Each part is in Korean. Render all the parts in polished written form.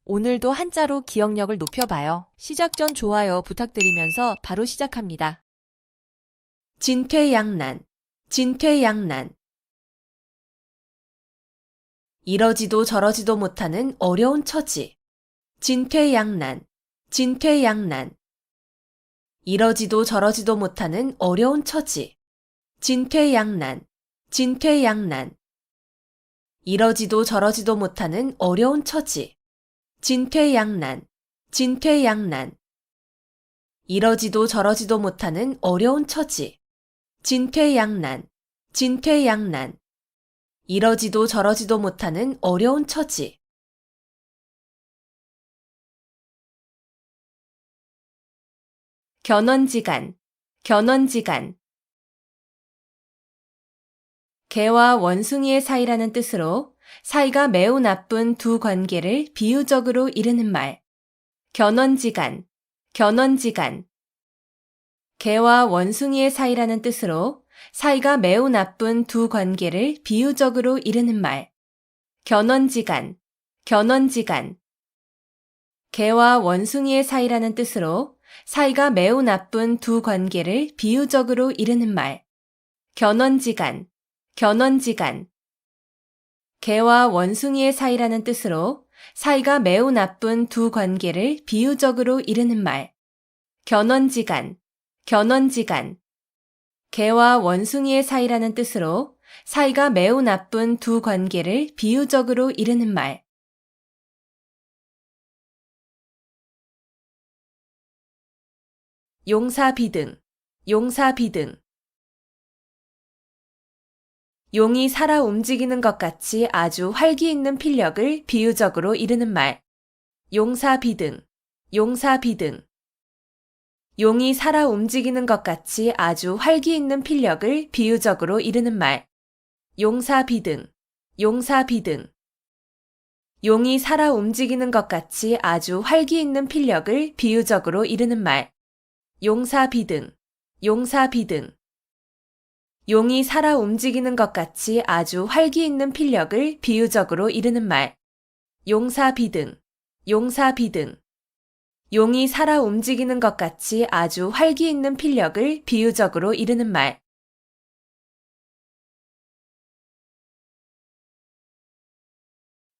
오늘도 한자로 기억력을 높여봐요. 시작 전 좋아요 부탁드리면서 바로 시작합니다. 진퇴양난, 진퇴양난. 이러지도 저러지도 못하는 어려운 처지. 진퇴양난, 진퇴양난. 이러지도 저러지도 못하는 어려운 처지. 진퇴양난, 진퇴양난. 이러지도 저러지도 못하는 어려운 처지. 진퇴양난, 진퇴양난. 이러지도 저러지도 못하는 어려운 처지. 진퇴양난, 진퇴양난. 이러지도 저러지도 못하는 어려운 처지. 견원지간, 견원지간. 개와 원숭이의 사이라는 뜻으로 사이가 매우 나쁜 두 관계를 비유적으로 이르는 말. 견원지간, 견원지간. 개와 원숭이의 사이라는 뜻으로 사이가 매우 나쁜 두 관계를 비유적으로 이르는 말. 견원지간, 견원지간. 개와 원숭이의 사이라는 뜻으로 사이가 매우 나쁜 두 관계를 비유적으로 이르는 말. 견원지간, 견원지간. 개와 원숭이의 사이라는 뜻으로 사이가 매우 나쁜 두 관계를 비유적으로 이르는 말. 견원지간, 견원지간. 개와 원숭이의 사이라는 뜻으로 사이가 매우 나쁜 두 관계를 비유적으로 이르는 말. 용사비등, 용사비등. 용이 살아 움직이는 것 같이 아주 활기 있는 필력을 비유적으로 이르는 말. 용사비등, 용사비등. 용이 살아 움직이는 것 같이 아주 활기 있는 필력을 비유적으로 이르는 말. 용사비등, 용사비등. 용이 살아 움직이는 것 같이 아주 활기 있는 필력을 비유적으로 이르는 말. 용사비등, 용사비등. 용이 살아 움직이는 것 같이 아주 활기 있는 필력을 비유적으로 이르는 말. 용사비등, 용사비등. 용이 살아 움직이는 것 같이 아주 활기 있는 필력을 비유적으로 이르는 말.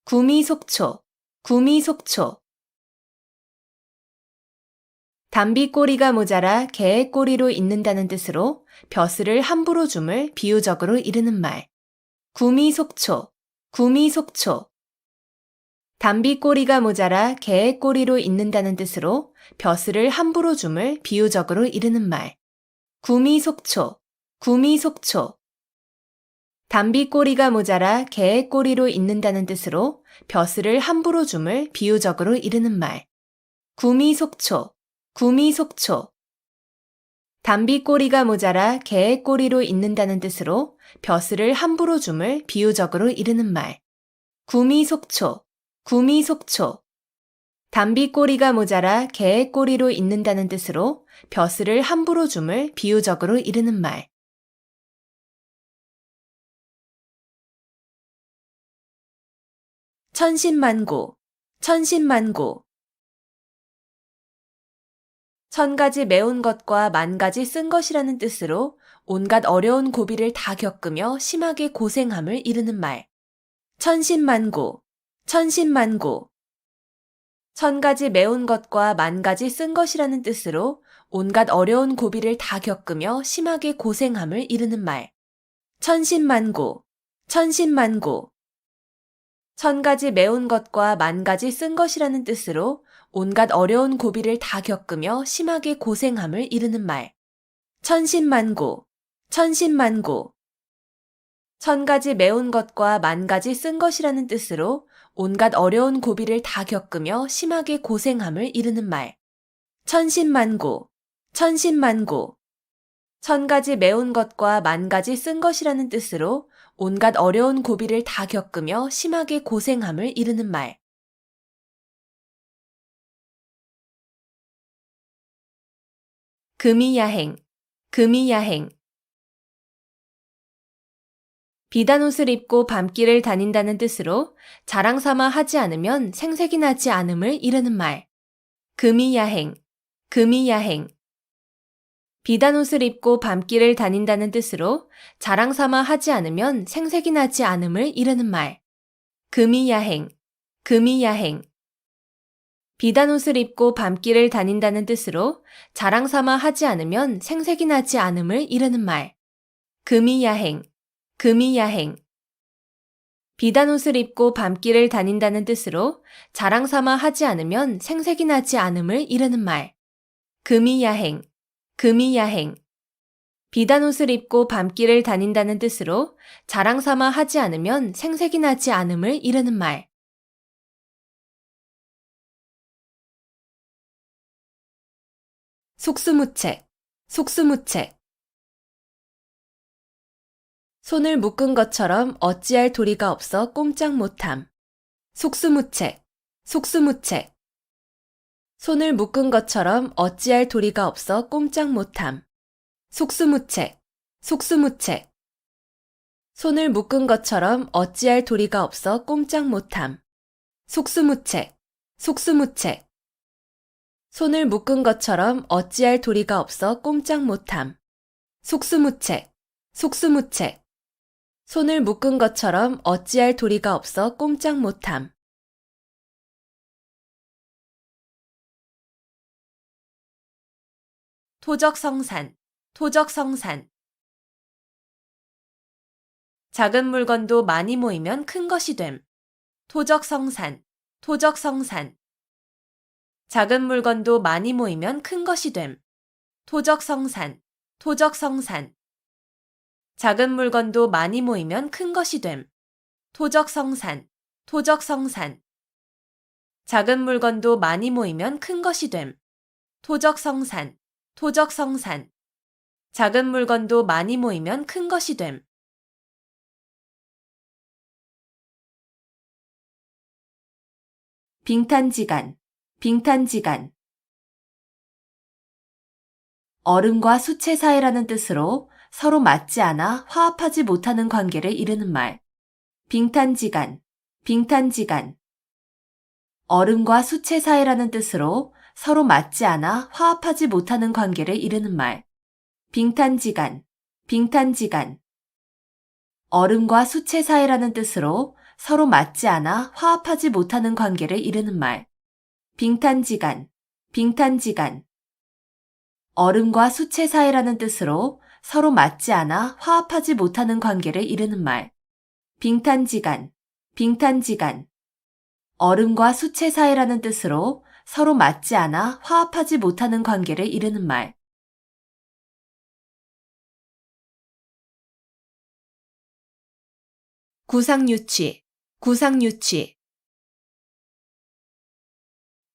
구미속초, 구미속초. 담비꼬리가 모자라 개의 꼬리로 있는다는 뜻으로 벼슬을 함부로 줌을 비유적으로 이르는 말. 구미속초, 구미속초. 담비꼬리가 모자라 개의 꼬리로 있는다는 뜻으로 벼슬을 함부로 줌을 비유적으로 이르는 말. 구미속초, 구미속초. 담비꼬리가 모자라 개의 꼬리로 있는다는 뜻으로 벼슬을 함부로 줌을 비유적으로 이르는 말. 구미속초, 구미속초. 담비꼬리가 모자라 개의 꼬리로 있는다는 뜻으로 벼슬을 함부로 줌을 비유적으로 이르는 말. 구미속초, 구미속초. 담비꼬리가 모자라 개의 꼬리로 있는다는 뜻으로 벼슬을 함부로 줌을 비유적으로 이르는 말. 천신만고, 천신만고. 천 가지 매운 것과 만 가지 쓴 것이라는 뜻으로 온갖 어려운 고비를 다 겪으며 심하게 고생함을 이르는 말. 천신만고, 천신만고. 천 가지 매운 것과 만 가지 쓴 것이라는 뜻으로 온갖 어려운 고비를 다 겪으며 심하게 고생함을 이르는 말. 천신만고, 천신만고. 천 가지 매운 것과 만 가지 쓴 것이라는 뜻으로 온갖 어려운 고비를 다 겪으며 심하게 고생함을 이르는 말. 천신만고, 천신만고. 천 가지 매운 것과 만 가지 쓴 것이라는 뜻으로 온갖 어려운 고비를 다 겪으며 심하게 고생함을 이르는 말. 천신만고, 천신만고. 천 가지 매운 것과 만 가지 쓴 것이라는 뜻으로 온갖 어려운 고비를 다 겪으며 심하게 고생함을 이르는 말. 금이야행, 금이야행. 비단 옷을 입고 밤길을 다닌다는 뜻으로 자랑 삼아 하지 않으면 생색이 나지 않음을 이르는 말. 금이야행, 금이야행. 비단 옷을 입고 밤길을 다닌다는 뜻으로 자랑 삼아 하지 않으면 생색이 나지 않음을 이르는 말. 금이야행, 금이야행. 비단 옷을 입고 밤길을 다닌다는 뜻으로 자랑 삼아 하지 않으면 생색이 나지 않음을 이르는 말. 금이야행, 금이야행. 비단 옷을 입고 밤길을 다닌다는 뜻으로 자랑 삼아 하지 않으면 생색이 나지 않음을 이르는 말. 금이야행, 금이야행. 비단 옷을 입고 밤길을 다닌다는 뜻으로 자랑 삼아 하지 않으면 생색이 나지 않음을 이르는 말. 속수무책, 속수무책. 손을 묶은 것처럼 어찌할 도리가 없어 꼼짝 못함. 속수무책, 속수무책. 손을 묶은 것처럼 어찌할 도리가 없어 꼼짝 못함. 속수무책, 속수무책. 손을 묶은 것처럼 어찌할 도리가 없어 꼼짝 못함. 속수무책, 속수무책. 손을 묶은 것처럼 어찌할 도리가 없어 꼼짝 못함. 속수무책, 속수무책. 손을 묶은 것처럼 어찌할 도리가 없어 꼼짝 못함. 토적성산, 토적성산. 작은 물건도 많이 모이면 큰 것이 됨. 토적성산, 토적성산. 작은 물건도 많이 모이면 큰 것이 됨. 토적성산, 토적성산. 작은 물건도 많이 모이면 큰 것이 됨. 토적성산, 토적성산. 작은 물건도 많이 모이면 큰 것이 됨. 토적성산, 토적성산. 작은 물건도 많이 모이면 큰 것이 됨. 빙탄지간, 빙탄지간. 얼음과 수채 사이라는 뜻으로 서로 맞지 않아 화합하지 못하는 관계를 이르는 말. 빙탄지간, 빙탄지간. 얼음과 수채 사이라는 뜻으로 서로 맞지 않아 화합하지 못하는 관계를 이르는 말. 빙탄지간, 빙탄지간. 얼음과 수채 사이라는 뜻으로 서로 맞지 않아 화합하지 못하는 관계를 이르는 말. 빙탄지간, 빙탄지간. 얼음과 수채 사이라는 뜻으로 서로 맞지 않아 화합하지 못하는 관계를 이르는 말. 빙탄지간, 빙탄지간. 얼음과 수채 사이라는 뜻으로 서로 맞지 않아 화합하지 못하는 관계를 이르는 말. 구상유치, 구상유치.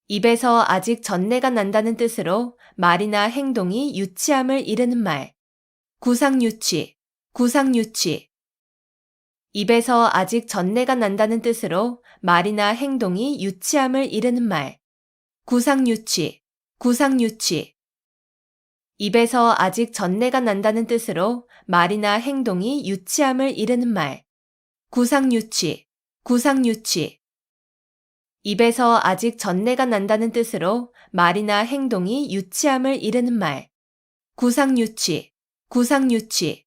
입에서 아직 전내가 난다는 뜻으로 말이나 행동이 유치함을 이르는 말. 구상유치, 구상유치. 입에서 아직 전내가 난다는 뜻으로 말이나 행동이 유치함을 이르는 말. 구상유치, 구상유치. 입에서 아직 전내가 난다는 뜻으로 말이나 행동이 유치함을 이르는 말. 구상유치, 구상유치. 입에서 아직 전내가 난다는 뜻으로 말이나 행동이 유치함을 이르는 말. 구상유치, 구상유치.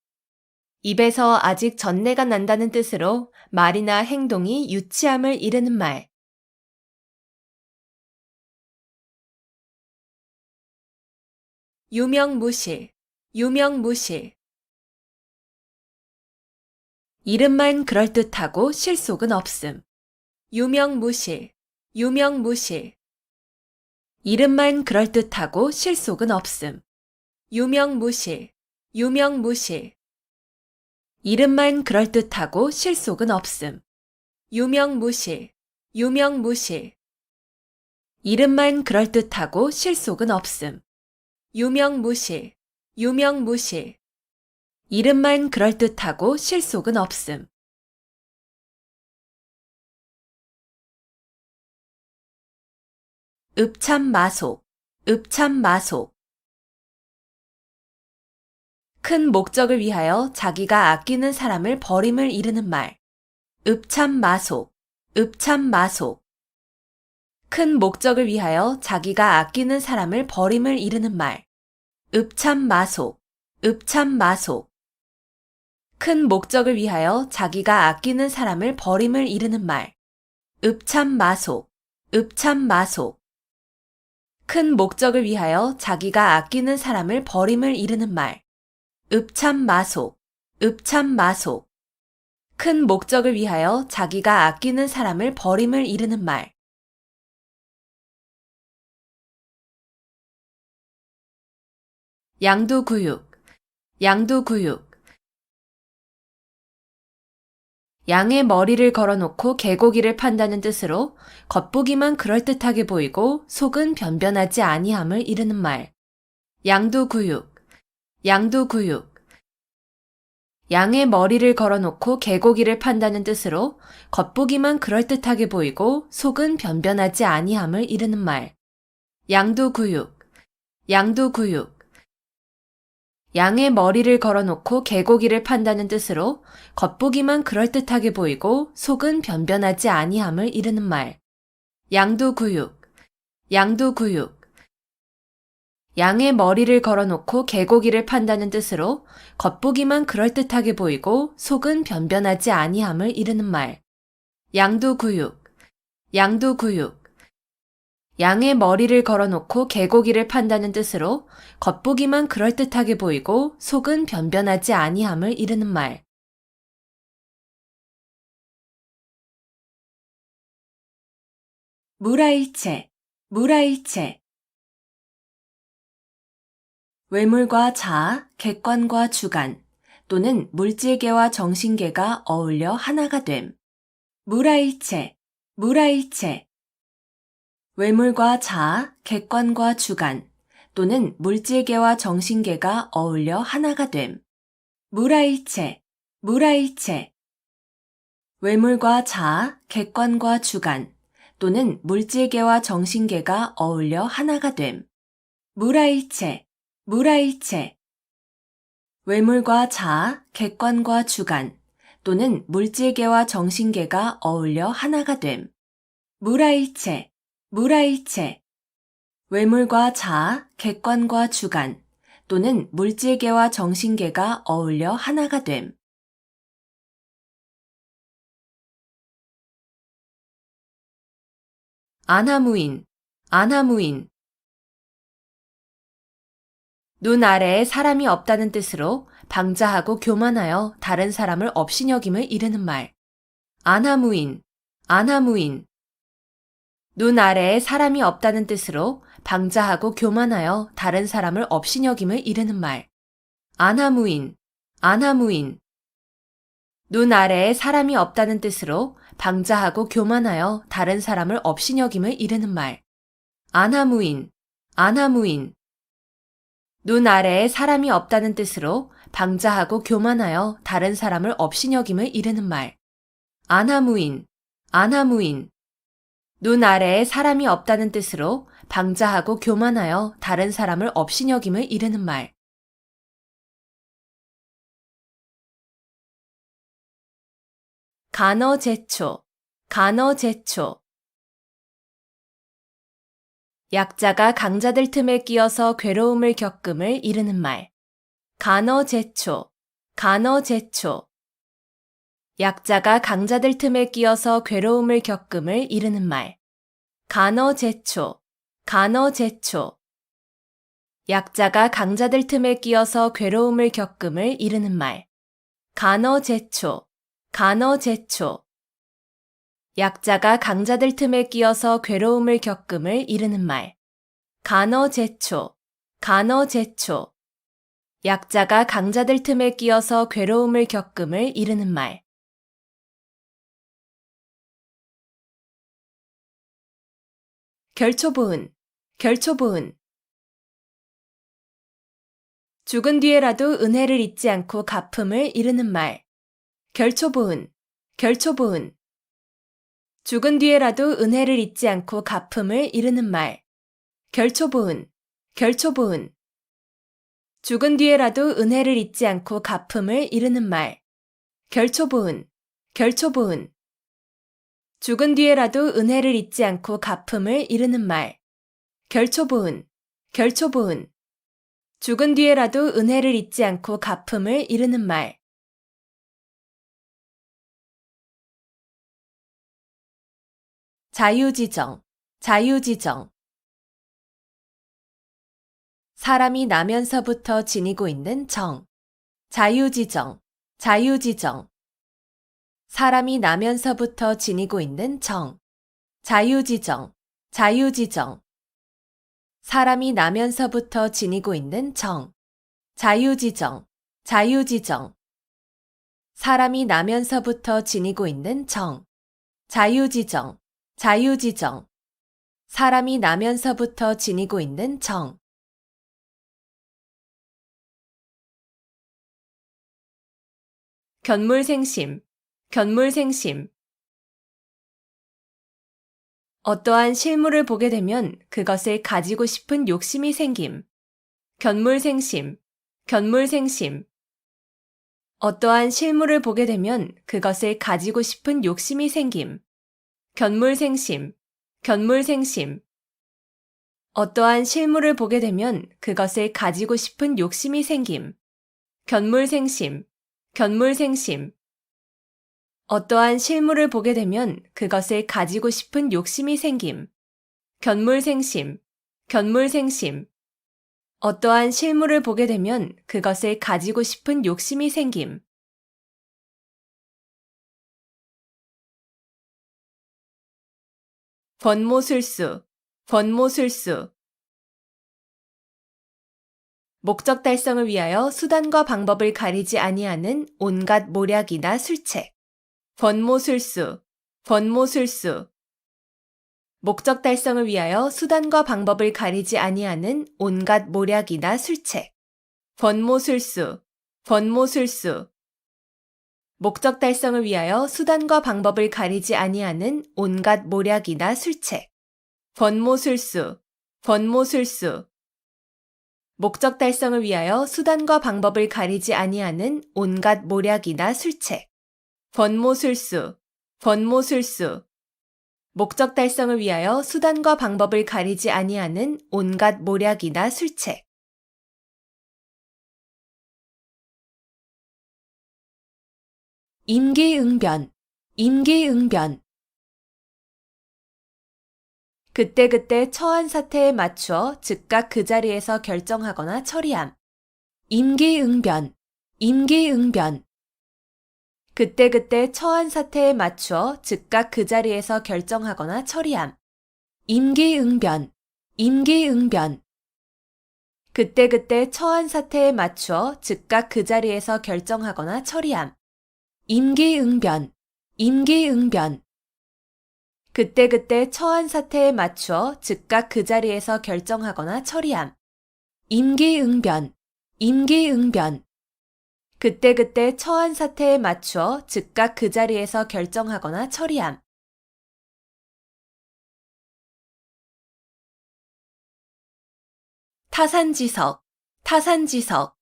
입에서 아직 전내가 난다는 뜻으로 말이나 행동이 유치함을 이르는 말. 유명무실, 유명무실. 이름만 그럴듯하고 실속은 없음. 유명무실, 유명무실. 이름만 그럴듯하고 실속은 없음. 유명무실, 유명무실. 이름만 그럴듯하고 실속은 없음. 유명무실, 유명무실. 이름만 그럴듯하고 실속은 없음. 유명무실, 유명무실. 이름만 그럴듯하고 실속은 없음. 읍참마속, 읍참마속. 큰 목적을 위하여 자기가 아끼는 사람을 버림을 이르는 말. 읍참마속, 읍참마속. 큰 목적을 위하여 자기가 아끼는 사람을 버림을 이르는 말. 읍참마속, 읍참마속. 큰 목적을 위하여 자기가 아끼는 사람을 버림을 이르는 말. 읍참마속, 읍참마속. 큰 목적을 위하여 자기가 아끼는 사람을 버림을 이르는 말. 읍참마속, 읍참마속. 큰 목적을 위하여 자기가 아끼는 사람을 버림을 이르는 말. 양두구육, 양두구육. 양의 머리를 걸어놓고 개고기를 판다는 뜻으로 겉보기만 그럴듯하게 보이고 속은 변변하지 아니함을 이르는 말. 양두구육, 양두구육. 양의 머리를 걸어놓고 개고기를 판다는 뜻으로 겉보기만 그럴듯하게 보이고 속은 변변하지 아니함을 이르는 말. 양두구육, 양두구육. 양의 머리를 걸어놓고 개고기를 판다는 뜻으로 겉보기만 그럴듯하게 보이고 속은 변변하지 아니함을 이르는 말. 양두구육, 양두구육. 양의 머리를 걸어놓고 개고기를 판다는 뜻으로 겉보기만 그럴듯하게 보이고 속은 변변하지 아니함을 이르는 말. 양두구육, 양두구육. 양의 머리를 걸어놓고 개고기를 판다는 뜻으로 겉보기만 그럴듯하게 보이고 속은 변변하지 아니함을 이르는 말. 무라일체, 무라일체. 외물과 자아, 객관과 주관, 또는 물질계와 정신계가 어울려 하나가 됨. 무라일체, 무라일체. 외물과 자아, 객관과 주관, 또는 물질계와 정신계가 어울려 하나가 됨. 무라일체, 무라일체. 외물과 자아, 객관과 주관, 또는 물질계와 정신계가 어울려 하나가 됨. 무라일체, 무라일체. 외물과 자아, 객관과 주관, 또는 물질계와 정신계가 어울려 하나가 됨. 무라일체, 무라일체. 외물과 자아, 객관과 주관, 또는 물질계와 정신계가 어울려 하나가 됨. 안하무인, 안하무인. 눈 아래에 사람이 없다는 뜻으로 방자하고 교만하여 다른 사람을 업신여김을 이르는 말. 안하무인, 안하무인. 눈 아래에 사람이 없다는 뜻으로 방자하고 교만하여 다른 사람을 업신여김을 이르는 말. 안하무인, 안하무인. 눈 아래에 사람이 없다는 뜻으로 방자하고 교만하여 다른 사람을 업신여김을 이르는 말. 안하무인, 안하무인. 눈 아래에 사람이 없다는 뜻으로 방자하고 교만하여 다른 사람을 업신여김을 이르는 말. 안하무인, 안하무인. 눈 아래에 사람이 없다는 뜻으로 방자하고 교만하여 다른 사람을 업신여김을 이르는 말. 간어제초, 간어제초. 약자가 강자들 틈에 끼어서 괴로움을 겪음을 이르는 말. 간어제초, 간어제초. 약자가 강자들 틈에 끼어서 괴로움을 겪음을 이르는 말. 간어제초, 간어제초. 약자가 강자들 틈에 끼어서 괴로움을 겪음을 이르는 말. 간어제초, 간어제초. 약자가 강자들 틈에 끼어서 괴로움을 겪음을 이르는 말. 간어제초, 간어제초. 약자가 강자들 틈에 끼어서 괴로움을 겪음을 이르는 말. 결초보은, 결초보은. 죽은 뒤에라도 은혜를 잊지 않고 갚음을 이르는 말. 결초보은, 결초보은. 죽은 뒤에라도 은혜를 잊지 않고 갚음을 이르는 말. 결초보은, 결초보은. 죽은 뒤에라도 은혜를 잊지 않고 갚음을 이르는 말. 결초보은, 결초보은. 죽은 뒤에라도 은혜를 잊지 않고 갚음을 이르는 말. 결초보은, 결초보은. 죽은 뒤에라도 은혜를 잊지 않고 갚음을 이르는 말. 자유지정, 자유지정. 사람이 나면서부터 지니고 있는 정. 자유지정, 자유지정. 사람이 나면서부터 지니고 있는 정. 자유지정, 자유지정. 사람이 나면서부터 지니고 있는 정. 자유지정, 자유지정. 사람이 나면서부터 지니고 있는 정. 자유지정, 자유지정. 사람이 나면서부터 지니고 있는 정. 견물생심, 견물생심. 어떠한 실물을 보게 되면 그것을 가지고 싶은 욕심이 생김. 견물생심, 견물생심. 어떠한 실물을 보게 되면 그것을 가지고 싶은 욕심이 생김. 견물생심, 견물생심. 어떠한 실물을 보게 되면 그것을 가지고 싶은 욕심이 생김. 견물생심, 견물생심. 어떠한 실물을 보게 되면 그것을 가지고 싶은 욕심이 생김. 견물생심, 견물생심. 어떠한 실물을 보게 되면 그것을 가지고 싶은 욕심이 생김. 번모술수, 번모술수. 목적 달성을 위하여 수단과 방법을 가리지 아니하는 온갖 모략이나 술책. 번모술수, 번모술수. 목적 달성을 위하여 수단과 방법을 가리지 아니하는 온갖 모략이나 술책. 번모술수, 번모술수. 목적 달성을 위하여 수단과 방법을 가리지 아니하는 온갖 모략이나 술책. 번모술수, 번모술수. 목적 달성을 위하여 수단과 방법을 가리지 아니하는 온갖 모략이나 술책. 번모술수, 번모술수. 목적 달성을 위하여 수단과 방법을 가리지 아니하는 온갖 모략이나 술책. 임기응변, 임기응변. 그때그때 처한 사태에 맞추어 즉각 그 자리에서 결정하거나 처리함. 임기응변, 임기응변. 그때그때 처한 사태에 맞추어 즉각 그 자리에서 결정하거나 처리함. 임기응변, 임기응변. 그때그때 처한 사태에 맞추어 즉각 그 자리에서 결정하거나 처리함. 임기응변, 임기응변. 그때그때 처한 사태에 맞추어 즉각 그 자리에서 결정하거나 처리함. 임기응변, 임기응변. 그때그때 처한 사태에 맞추어 즉각 그 자리에서 결정하거나 처리함. 타산지석, 타산지석.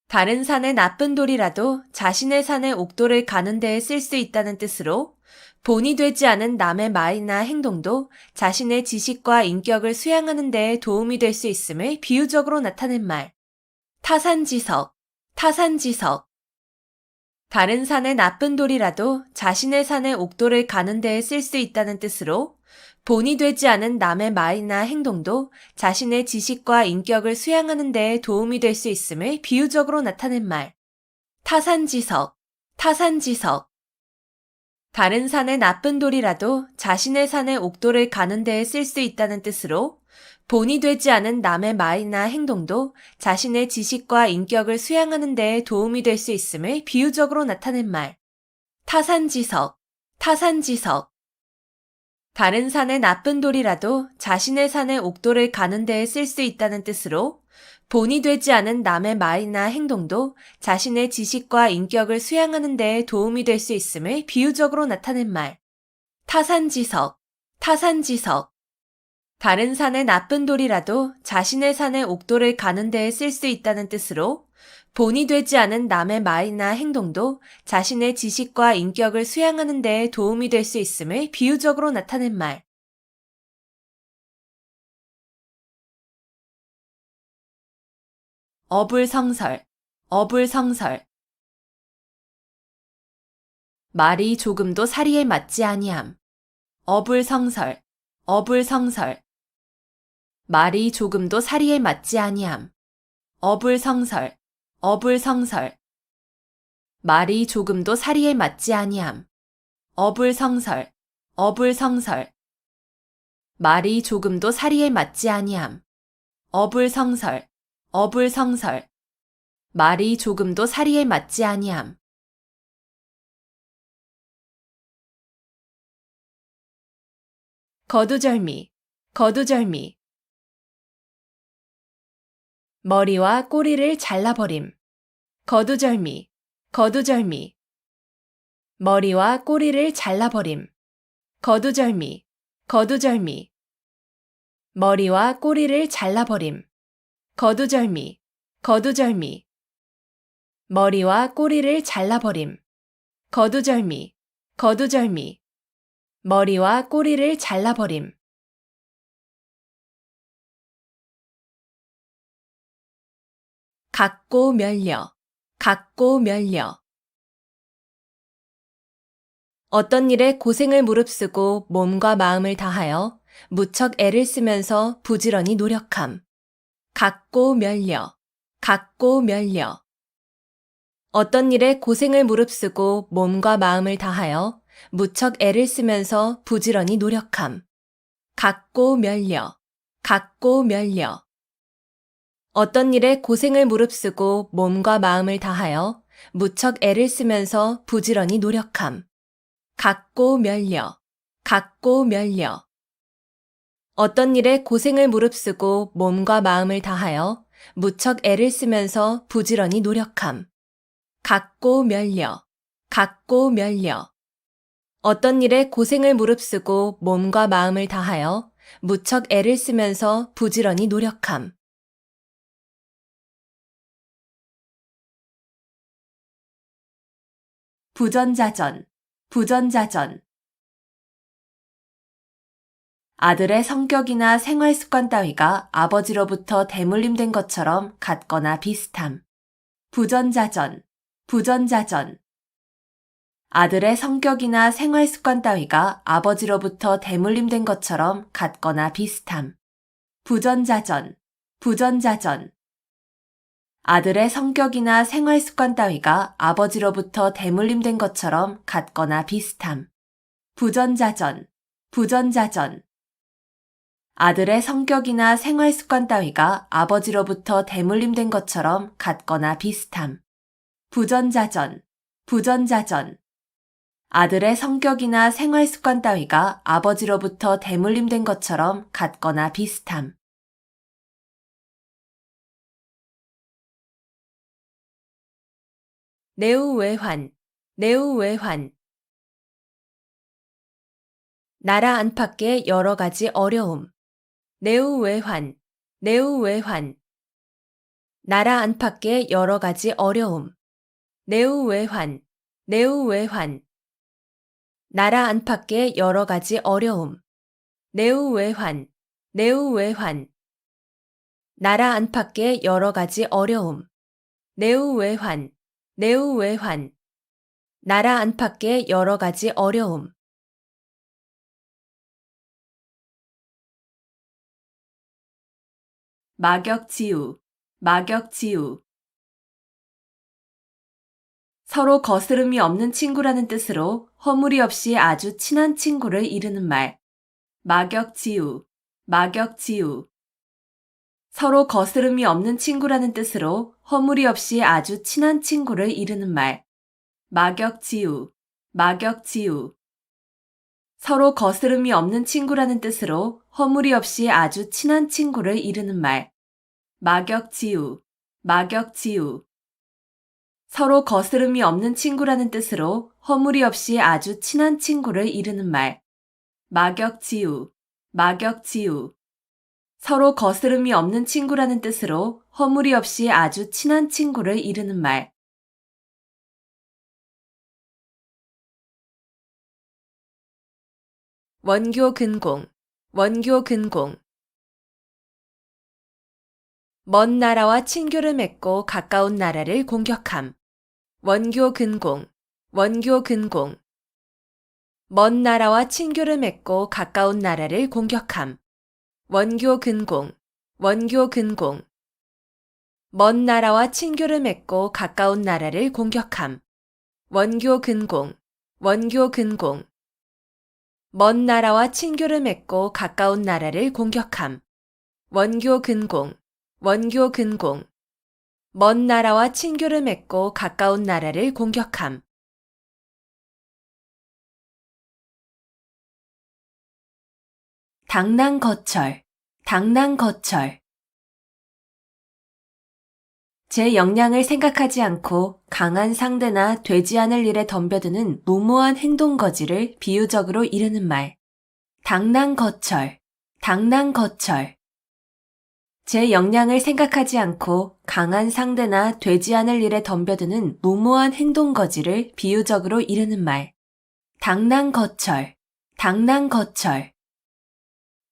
다른 산의 나쁜 돌이라도 자신의 산의 옥돌을 가는 데에 쓸 수 있다는 뜻으로 본이 되지 않은 남의 말이나 행동도 자신의 지식과 인격을 수양하는 데에 도움이 될 수 있음을 비유적으로 나타낸 말. 타산지석, 타산지석. 다른 산의 나쁜 돌이라도 자신의 산의 옥돌을 가는 데에 쓸 수 있다는 뜻으로 본이 되지 않은 남의 말이나 행동도 자신의 지식과 인격을 수양하는 데에 도움이 될 수 있음을 비유적으로 나타낸 말. 타산지석, 타산지석. 다른 산의 나쁜 돌이라도 자신의 산의 옥돌을 가는 데에 쓸 수 있다는 뜻으로 본이 되지 않은 남의 말이나 행동도 자신의 지식과 인격을 수양하는 데에 도움이 될 수 있음을 비유적으로 나타낸 말. 타산지석, 타산지석. 다른 산의 나쁜 돌이라도 자신의 산의 옥돌을 가는 데에 쓸 수 있다는 뜻으로 본이 되지 않은 남의 말이나 행동도 자신의 지식과 인격을 수양하는 데에 도움이 될 수 있음을 비유적으로 나타낸 말. 타산지석, 타산지석. 다른 산의 나쁜 돌이라도 자신의 산의 옥돌을 가는 데에 쓸 수 있다는 뜻으로 본이 되지 않은 남의 말이나 행동도 자신의 지식과 인격을 수양하는 데에 도움이 될 수 있음을 비유적으로 나타낸 말. 어불성설, 어불성설. 말이 조금도 사리에 맞지 아니함. 어불성설, 어불성설. 말이 조금도 사리에 맞지 아니함. 어불성설, 어불성설. 말이 조금도 사리에 맞지 아니함. 어불성설, 어불성설. 말이 조금도 사리에 맞지 아니함. 어불성설, 어불성설. 말이 조금도 사리에 맞지 아니함. 거두절미, 거두절미. 머리와 꼬리를 잘라버림. 거두절미, 거두절미. 머리와 꼬리를 잘라버림. 거두절미, 거두절미. 머리와 꼬리를 잘라버림. 거두절미, 거두절미. 머리와 꼬리를 잘라버림. 거두절미, 거두절미. 머리와 꼬리를 잘라버림. 갖고 멸려, 갖고 멸려. 어떤 일에 고생을 무릅쓰고 몸과 마음을 다하여 무척 애를 쓰면서 부지런히 노력함. 갖고 멸려, 갖고 멸려. 어떤 일에 고생을 무릅쓰고 몸과 마음을 다하여 무척 애를 쓰면서 부지런히 노력함. 갖고 멸려, 갖고 멸려. 어떤 일에 고생을 무릅쓰고 몸과 마음을 다하여 무척 애를 쓰면서 부지런히 노력함. 갖고 멸려, 갖고 멸려. 어떤 일에 고생을 무릅쓰고 몸과 마음을 다하여 무척 애를 쓰면서 부지런히 노력함. 갖고 멸려, 갖고 멸려. 어떤 일에 고생을 무릅쓰고 몸과 마음을 다하여 무척 애를 쓰면서 부지런히 노력함. 부전자전, 부전자전. 아들의 성격이나 생활 습관 따위가 아버지로부터 대물림된 것처럼 같거나 비슷함. 부전자전, 부전자전. 아들의 성격이나 생활 습관 따위가 아버지로부터 대물림된 것처럼 같거나 비슷함. 부전자전, 부전자전. 아들의 성격이나 생활 습관 따위가 아버지로부터 대물림된 것처럼 같거나 비슷함. 부전자전, 부전자전. 아들의 성격이나 생활 습관 따위가 아버지로부터 대물림된 것처럼 같거나 비슷함. 부전자전, 부전자전. 아들의 성격이나 생활 습관 따위가 아버지로부터 대물림된 것처럼 같거나 비슷함. 내우외환, 내우외환. 나라 안팎의 여러 가지 어려움. 내우외환, 내우외환. 나라 안팎의 여러 가지 어려움. 내우외환, 내우외환. 나라 안팎의 여러 가지 어려움. 내우외환, 내우외환. 나라 안팎의 여러 가지 어려움. 내우외환, 내우외환. 나라 안팎의 여러 가지 어려움. 막역지우, 막역지우. 서로 거스름이 없는 친구라는 뜻으로 허물이 없이 아주 친한 친구를 이르는 말. 막역지우, 막역지우. 서로 거스름이 없는 친구라는 뜻으로 허물이 없이 아주 친한 친구를 이르는 말. 막역지우, 막역지우. 서로 거스름이 없는 친구라는 뜻으로 허물이 없이 아주 친한 친구를 이르는 말. 막역지우, 막역지우. 서로 거스름이 없는 친구라는 뜻으로 허물이 없이 아주 친한 친구를 이르는 말. 막역지우, 막역지우. 서로 거스름이 없는 친구라는 뜻으로 허물이 없이 아주 친한 친구를 이르는 말. 원교 근공, 원교 근공. 먼 나라와 친교를 맺고 가까운 나라를 공격함. 원교 근공, 원교 근공. 먼 나라와 친교를 맺고 가까운 나라를 공격함. 원교 근공, 원교 근공. 먼 나라와 친교를 맺고 가까운 나라를 공격함. 원교 근공, 원교 근공. 먼 나라와 친교를 맺고 가까운 나라를 공격함. 원교 근공, 원교 근공. 먼 나라와 친교를 맺고 가까운 나라를 공격함. 당랑거철, 당랑거철. 제 역량을 생각하지 않고 강한 상대나 되지 않을 일에 덤벼드는 무모한 행동거지를 비유적으로 이르는 말. 당랑거철, 당랑거철. 제 역량을 생각하지 않고 강한 상대나 되지 않을 일에 덤벼드는 무모한 행동거지를 비유적으로 이르는 말. 당랑거철, 당랑거철.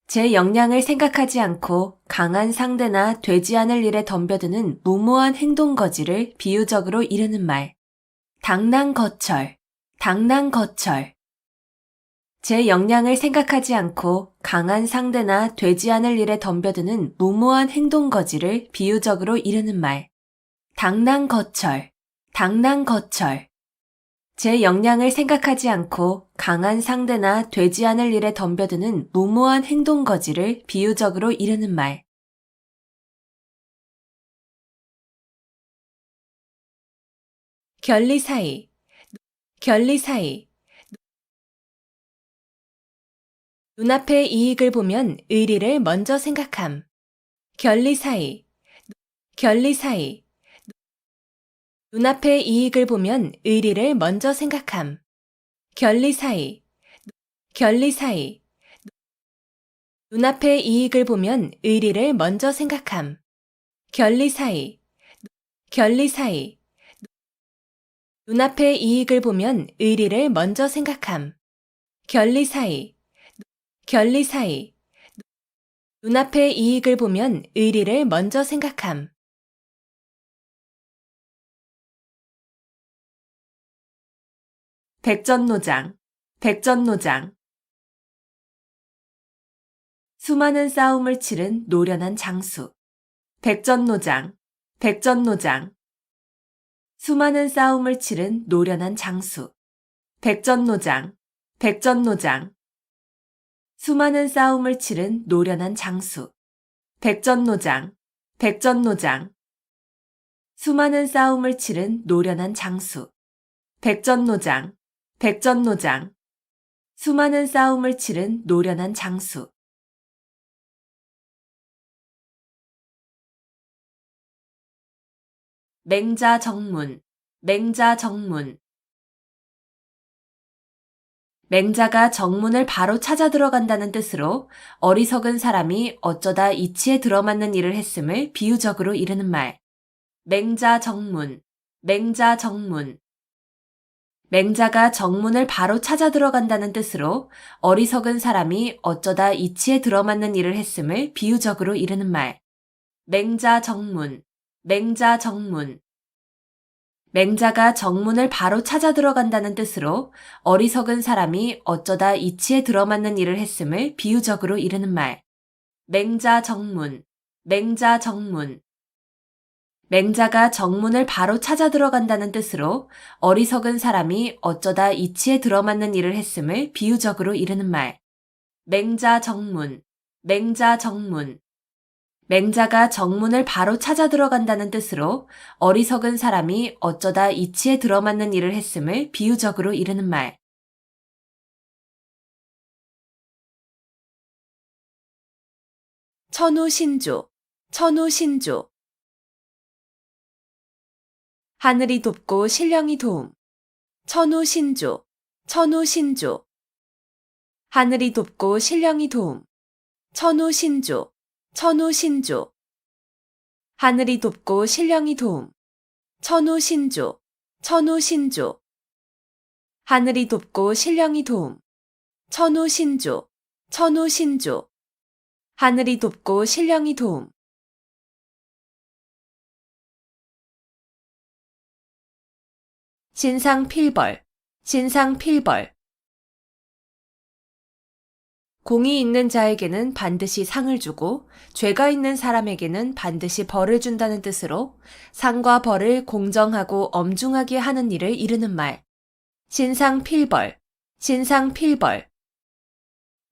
제 역량을 생각하지 않고 강한 상대나 되지 않을 일에 덤벼드는 무모한 행동거지를 비유적으로 이르는 말. 당랑거철, 당랑거철. 제 역량을 생각하지 않고 강한 상대나 되지 않을 일에 덤벼드는 무모한 행동거지를 비유적으로 이르는 말. 당랑거철, 당랑거철. 제 역량을 생각하지 않고 강한 상대나 되지 않을 일에 덤벼드는 무모한 행동거지를 비유적으로 이르는 말. 결리 사이, 결리 사이. 눈앞의 이익을 보면 의리를 먼저 생각함. 결리 사이, 결리 사이. 눈앞의 이익을 보면 의리를 먼저 생각함. 결리 사이, 결리 사이. 눈앞의 이익을 보면 의리를 먼저 생각함. 결리 사이, 결리 사이. 눈앞의 이익을 보면 의리를 먼저 생각함. 결리 사이, 결리 사이. 눈앞의 이익을 보면 의리를 먼저 생각함. 백전노장, 백전노장. 수많은 싸움을 치른 노련한 장수. 백전노장, 백전노장. 수많은 싸움을 치른 노련한 장수. 백전노장, 백전노장. 수많은 싸움을 치른 노련한 장수. 백전노장, 백전노장. 수많은 싸움을 치른 노련한 장수. 백전노장, 백전노장. 수많은 싸움을 치른 노련한 장수. 맹자정문, 맹자정문. 맹자가 정문을 바로 찾아 들어간다는 뜻으로 어리석은 사람이 어쩌다 이치에 들어맞는 일을 했음을 비유적으로 이르는 말. 맹자정문, 맹자정문. 맹자가 정문을 바로 찾아 들어간다는 뜻으로 어리석은 사람이 어쩌다 이치에 들어맞는 일을 했음을 비유적으로 이르는 말. 맹자정문, 맹자정문. 맹자가 정문을 바로 찾아 들어간다는 뜻으로 어리석은 사람이 어쩌다 이치에 들어맞는 일을 했음을 비유적으로 이르는 말. 맹자정문, 맹자정문. 맹자가 정문을 바로 찾아 들어간다는 뜻으로 어리석은 사람이 어쩌다 이치에 들어맞는 일을 했음을 비유적으로 이르는 말. 맹자정문, 맹자정문. 맹자가 정문을 바로 찾아 들어간다는 뜻으로 어리석은 사람이 어쩌다 이치에 들어맞는 일을 했음을 비유적으로 이르는 말. 천우신조, 천우신조. 하늘이 돕고 신령이 도움. 천우신조, 천우신조. 하늘이 돕고 신령이 도움. 천우신조, 천우신조. 하늘이 돕고 신령이 도움. 천우신조. 천우신조. 하늘이 돕고 신령이 도움. 천우신조. 천우신조. 하늘이 돕고 신령이 도움. 신상필벌. 신상필벌. 공이 있는 자에게는 반드시 상을 주고 죄가 있는 사람에게는 반드시 벌을 준다는 뜻으로 상과 벌을 공정하고 엄중하게 하는 일을 이르는 말. 신상필벌. 신상필벌.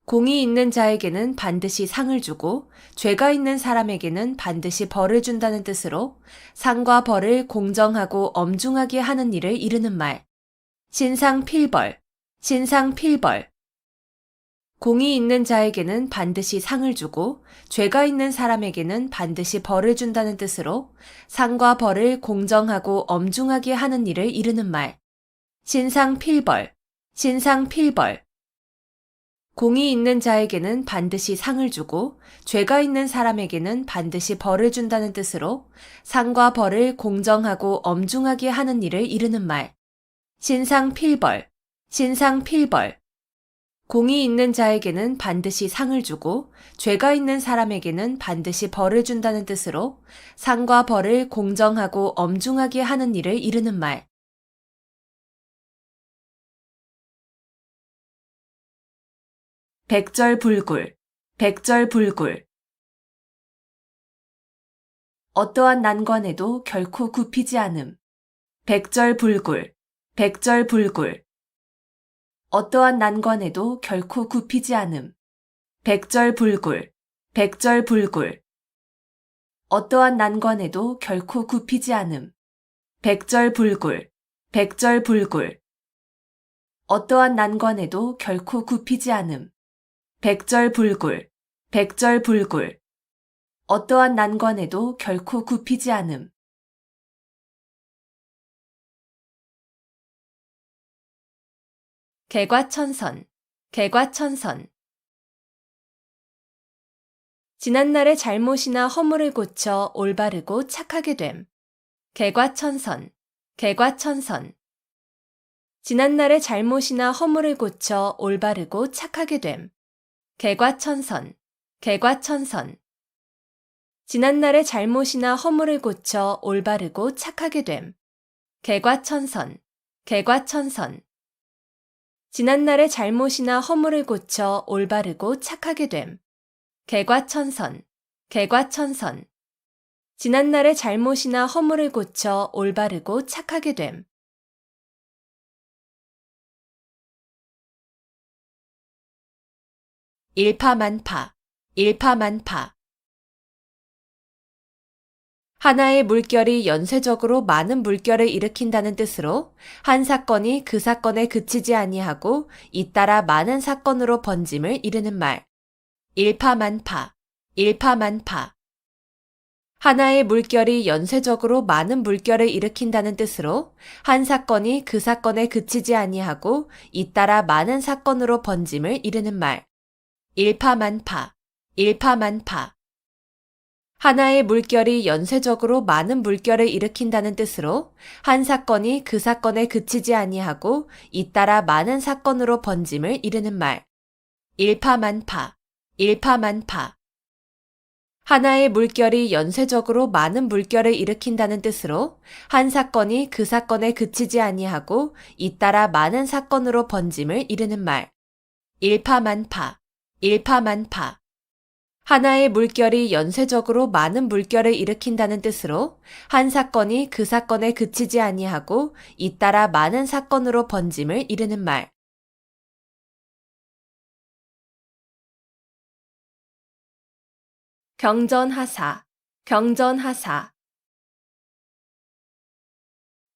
공이 있는 자에게는 반드시 상을 주고 죄가 있는 사람에게는 반드시 벌을 준다는 뜻으로 상과 벌을 공정하고 엄중하게 하는 일을 이르는 말. 신상필벌. 신상필벌. 공이 있는 자에게는 반드시 상을 주고 죄가 있는 사람에게는 반드시 벌을 준다는 뜻으로 상과 벌을 공정하고 엄중하게 하는 일을 이르는 말. 신상필벌. 신상필벌. 공이 있는 자에게는 반드시 상을 주고 죄가 있는 사람에게는 반드시 벌을 준다는 뜻으로 상과 벌을 공정하고 엄중하게 하는 일을 이르는 말. 신상필벌. 신상필벌. 공이 있는 자에게는 반드시 상을 주고 죄가 있는 사람에게는 반드시 벌을 준다는 뜻으로 상과 벌을 공정하고 엄중하게 하는 일을 이르는 말. 백절불굴. 백절불굴. 어떠한 난관에도 결코 굽히지 않음. 백절불굴. 백절불굴. 어떠한 난관에도 결코 굽히지 않음. 백절불굴. 백절불굴. 어떠한 난관에도 결코 굽히지 않음. 백절불굴. 백절불굴. 어떠한 난관에도 결코 굽히지 않음. 백절불굴. 백절불굴. 어떠한 난관에도 결코 굽히지 않음. 개과천선. 개과천선. 지난날의 잘못이나 허물을 고쳐 올바르고 착하게 됨. 개과천선. 개과천선. 지난날의 잘못이나 허물을 고쳐 올바르고 착하게 됨. 개과천선. 개과천선. 지난날의 잘못이나 허물을 고쳐 올바르고 착하게 됨. 개과천선. 개과천선. 지난날의 잘못이나 허물을 고쳐 올바르고 착하게 됨. 개과천선. 개과천선. 지난날의 잘못이나 허물을 고쳐 올바르고 착하게 됨. 일파만파. 일파만파. 하나의 물결이 연쇄적으로 많은 물결을 일으킨다는 뜻으로 한 사건이 그 사건에 그치지 아니하고 잇따라 많은 사건으로 번짐을 이르는 말. 일파만파. 일파만파. 하나의 물결이 연쇄적으로 많은 물결을 일으킨다는 뜻으로 한 사건이 그 사건에 그치지 아니하고 잇따라 많은 사건으로 번짐을 이르는 말. 일파만파. 일파만파. 하나의 물결이 연쇄적으로 많은 물결을 일으킨다는 뜻으로 한 사건이 그 사건에 그치지 아니하고 잇따라 많은 사건으로 번짐을 이르는 말. 일파만파. 일파만파. 하나의 물결이 연쇄적으로 많은 물결을 일으킨다는 뜻으로 한 사건이 그 사건에 그치지 아니하고 잇따라 많은 사건으로 번짐을 이르는 말. 일파만파. 일파만파. 하나의 물결이 연쇄적으로 많은 물결을 일으킨다는 뜻으로 한 사건이 그 사건에 그치지 아니하고 잇따라 많은 사건으로 번짐을 이르는 말. 경전하사. 경전하사.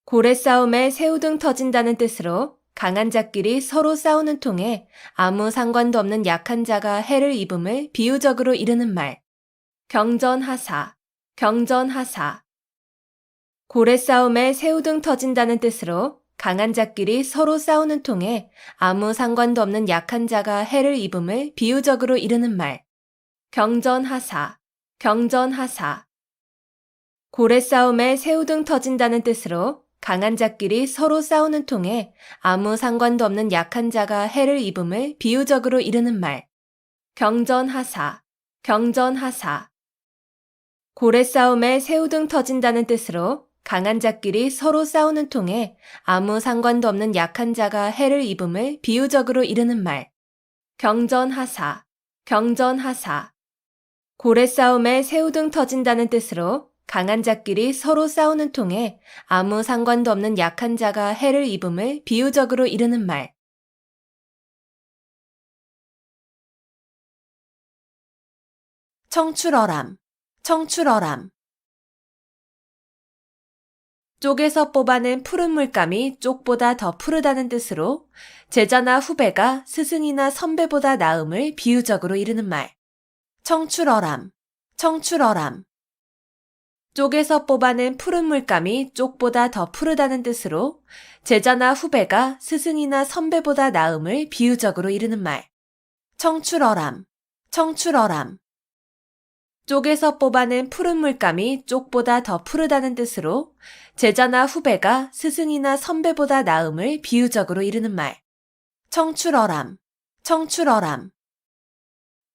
고래 싸움에 새우등 터진다는 뜻으로 강한 자끼리 서로 싸우는 통에 아무 상관도 없는 약한 자가 해를 입음을 비유적으로 이르는 말. 경전하사. 경전하사. 고래 싸움에 새우등 터진다는 뜻으로 강한 자끼리 서로 싸우는 통에 아무 상관도 없는 약한 자가 해를 입음을 비유적으로 이르는 말. 경전하사. 경전하사. 고래 싸움에 새우등 터진다는 뜻으로 강한 자끼리 서로 싸우는 통에 아무 상관도 없는 약한 자가 해를 입음을 비유적으로 이르는 말. 경전하사. 경전하사. 고래 싸움에 새우등 터진다는 뜻으로 강한 자끼리 서로 싸우는 통에 아무 상관도 없는 약한 자가 해를 입음을 비유적으로 이르는 말. 경전하사. 경전하사. 고래 싸움에 새우등 터진다는 뜻으로 강한 자끼리 서로 싸우는 통에 아무 상관도 없는 약한 자가 해를 입음을 비유적으로 이르는 말. 청출어람. 청출어람. 쪽에서 뽑아낸 푸른 물감이 쪽보다 더 푸르다는 뜻으로 제자나 후배가 스승이나 선배보다 나음을 비유적으로 이르는 말. 청출어람. 청출어람. 쪽에서 뽑아낸 푸른 물감이 쪽보다 더 푸르다는 뜻으로 제자나 후배가 스승이나 선배보다 나음을 비유적으로 이르는 말. 청출어람. 청출어람. 쪽에서 뽑아낸 푸른 물감이 쪽보다 더 푸르다는 뜻으로 제자나 후배가 스승이나 선배보다 나음을 비유적으로 이르는 말. 청출어람. 청출어람.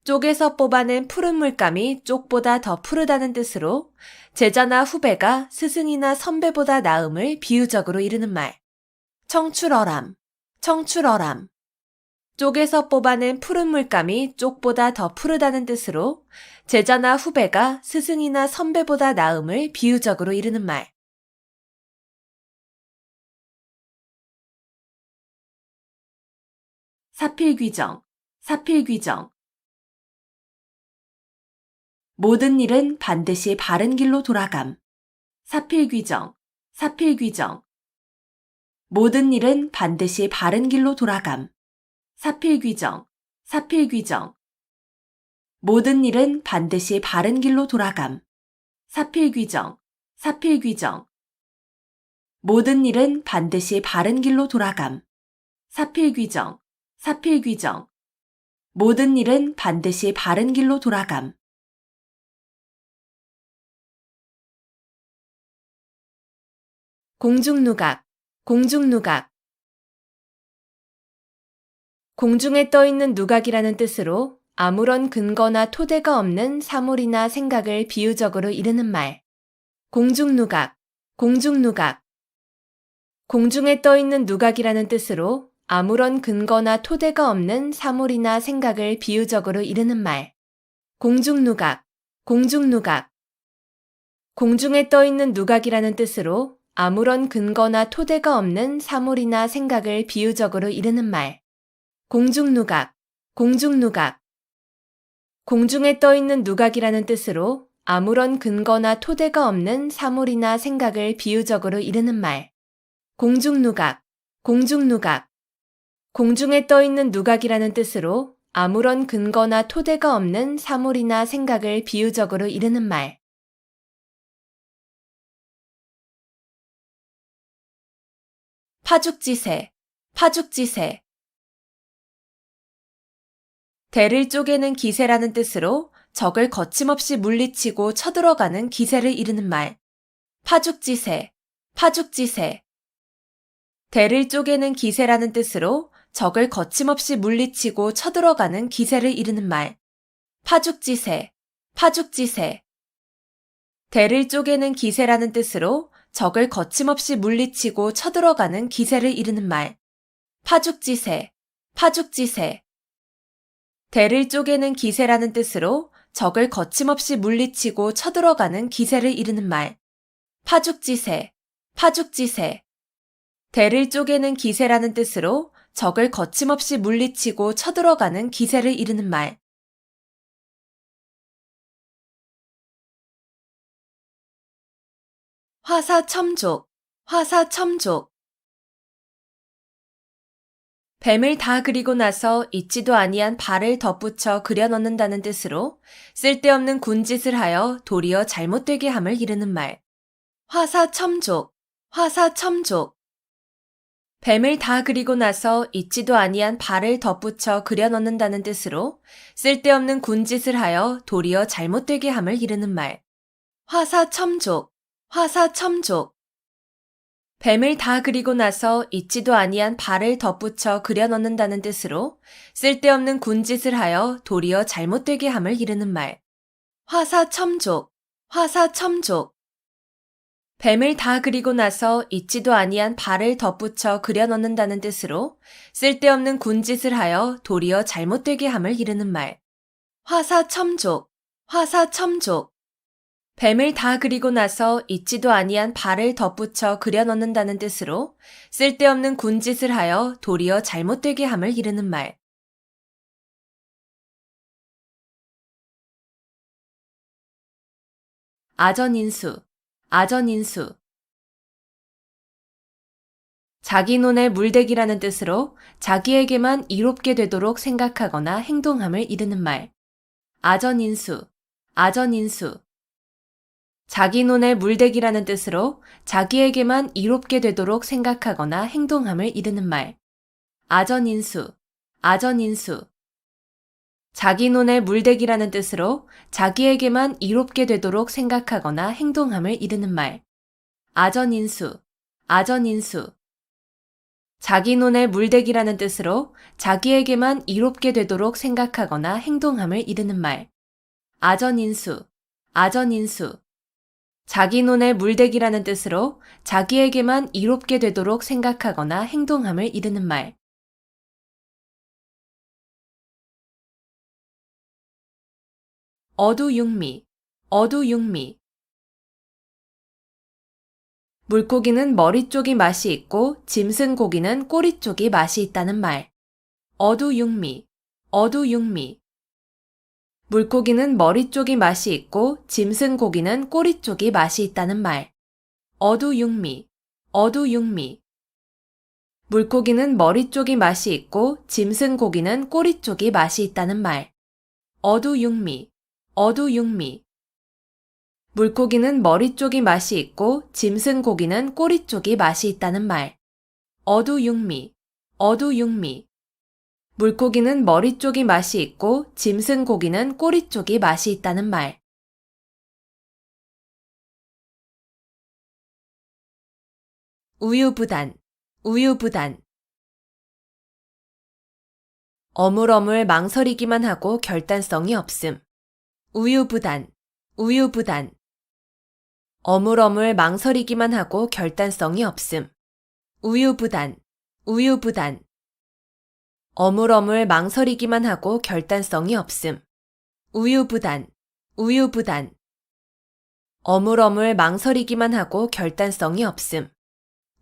쪽에서 뽑아낸 푸른 물감이 쪽보다 더 푸르다는 뜻으로 제자나 후배가 스승이나 선배보다 나음을 비유적으로 이르는 말. 청출어람. 청출어람. 쪽에서 뽑아낸 푸른 물감이 쪽보다 더 푸르다는 뜻으로 제자나 후배가 스승이나 선배보다 나음을 비유적으로 이르는 말. 사필귀정. 사필귀정. 모든 일은 반드시 바른 길로 돌아감. 사필귀정. 사필귀정. 모든 일은 반드시 바른 길로 돌아감. 사필귀정. 사필귀정. 모든 일은 반드시 바른 길로 돌아감. 사필귀정. 사필귀정. 모든 일은 반드시 바른 길로 돌아감. 사필귀정. 사필귀정. 모든 일은 반드시 바른 길로 돌아감. 공중누각. 공중누각. 공중에 떠있는 누각이라는 뜻으로 아무런 근거나 토대가 없는 사물이나 생각을 비유적으로 이르는 말. 공중누각. 공중누각. 공중에 떠있는 누각이라는 뜻으로 아무런 근거나 토대가 없는 사물이나 생각을 비유적으로 이르는 말. 공중누각. 공중누각. 공중에 떠있는 누각이라는 뜻으로 아무런 근거나 토대가 없는 사물이나 생각을 비유적으로 이르는 말. 공중누각. 공중누각. 공중에 떠있는 누각이라는 뜻으로 아무런 근거나 토대가 없는 사물이나 생각을 비유적으로 이르는 말. 공중누각. 공중누각. 공중에 떠있는 누각이라는 뜻으로 아무런 근거나 토대가 없는 사물이나 생각을 비유적으로 이르는 말. 파죽지세. 파죽지세. 대를 쪼개는 기세라는 뜻으로 적을 거침없이 물리치고 쳐들어가는 기세를 이르는 말. 파죽지세. 파죽지세. 대를 쪼개는 기세라는 뜻으로 적을 거침없이 물리치고 쳐들어가는 기세를 이르는 말. 파죽지세. 파죽지세. 대를 쪼개는 기세라는 뜻으로 적을 거침없이 물리치고 쳐들어가는 기세를 이르는 말. 파죽지세. 파죽지세. 대를 쪼개는 기세라는 뜻으로 적을 거침없이 물리치고 쳐들어가는 기세를 이르는 말. 파죽지세. 파죽지세. 대를 쪼개는 기세라는 뜻으로 적을 거침없이 물리치고 쳐들어가는 기세를 이르는 말. 화사첨족. 화사첨족. 뱀을 다 그리고 나서 잊지도 아니한 발을 덧붙여 그려 넣는다는 뜻으로 쓸데없는 군짓을 하여 도리어 잘못되게 함을 이르는 말. 화사첨족. 화사첨족. 뱀을 다 그리고 나서 있지도 아니한 발을 덧붙여 그려 넣는다는 뜻으로 쓸데없는 군짓을 하여 도리어 잘못되게 함을 이르는 말. 화사첨족, 화사첨족. 뱀을 다 그리고 나서 있지도 아니한 발을 덧붙여 그려 넣는다는 뜻으로 쓸데없는 군짓을 하여 도리어 잘못되게 함을 이르는 말. 화사첨족, 화사첨족. 뱀을 다 그리고 나서 있지도 아니한 발을 덧붙여 그려 넣는다는 뜻으로 쓸데없는 군짓을 하여 도리어 잘못되게 함을 이르는 말. 화사첨족, 화사첨족. 뱀을 다 그리고 나서 있지도 아니한 발을 덧붙여 그려 넣는다는 뜻으로 쓸데없는 군짓을 하여 도리어 잘못되게 함을 이르는 말. 아전인수, 아전인수. 자기 눈에 물대기라는 뜻으로 자기에게만 이롭게 되도록 생각하거나 행동함을 이르는 말. 아전인수, 아전인수. 자기 눈에 물대기라는 뜻으로 자기에게만 이롭게 되도록 생각하거나 행동함을 이르는 말. 아전인수, 아전인수. 자기 눈에 물대기라는 뜻으로 자기에게만 이롭게 되도록 생각하거나 행동함을 이르는 말. 아전인수, 아전인수. 자기 눈에 물대기라는 뜻으로 자기에게만 이롭게 되도록 생각하거나 행동함을 이르는 말. 아전인수, 아전인수. 자기 눈에 물대기라는 뜻으로 자기에게만 이롭게 되도록 생각하거나 행동함을 이르는 말. 어두육미, 어두육미. 물고기는 머리 쪽이 맛이 있고 짐승고기는 꼬리 쪽이 맛이 있다는 말. 어두육미, 어두육미. 물고기는 머리 쪽이 맛이 있고 짐승고기는 꼬리 쪽이 맛이 있다는 말. 어두육미, 어두육미. 물고기는 머리 쪽이 맛이 있고 짐승고기는 꼬리 쪽이 맛이 있다는 말. 어두육미, 어두육미. 물고기는 머리 쪽이 맛이 있고 짐승고기는 꼬리 쪽이 맛이 있다는 말. 어두육미, 어두육미. 물고기는 머리 쪽이 맛이 있고 짐승고기는 꼬리 쪽이 맛이 있다는 말. 우유부단, 우유부단. 어물어물 망설이기만 하고 결단성이 없음. 우유부단, 우유부단. 어물어물 망설이기만 하고 결단성이 없음. 우유부단, 우유부단. 어물어물 망설이기만 하고 결단성이 없음. 우유부단, 우유부단. 어물어물 망설이기만 하고 결단성이 없음.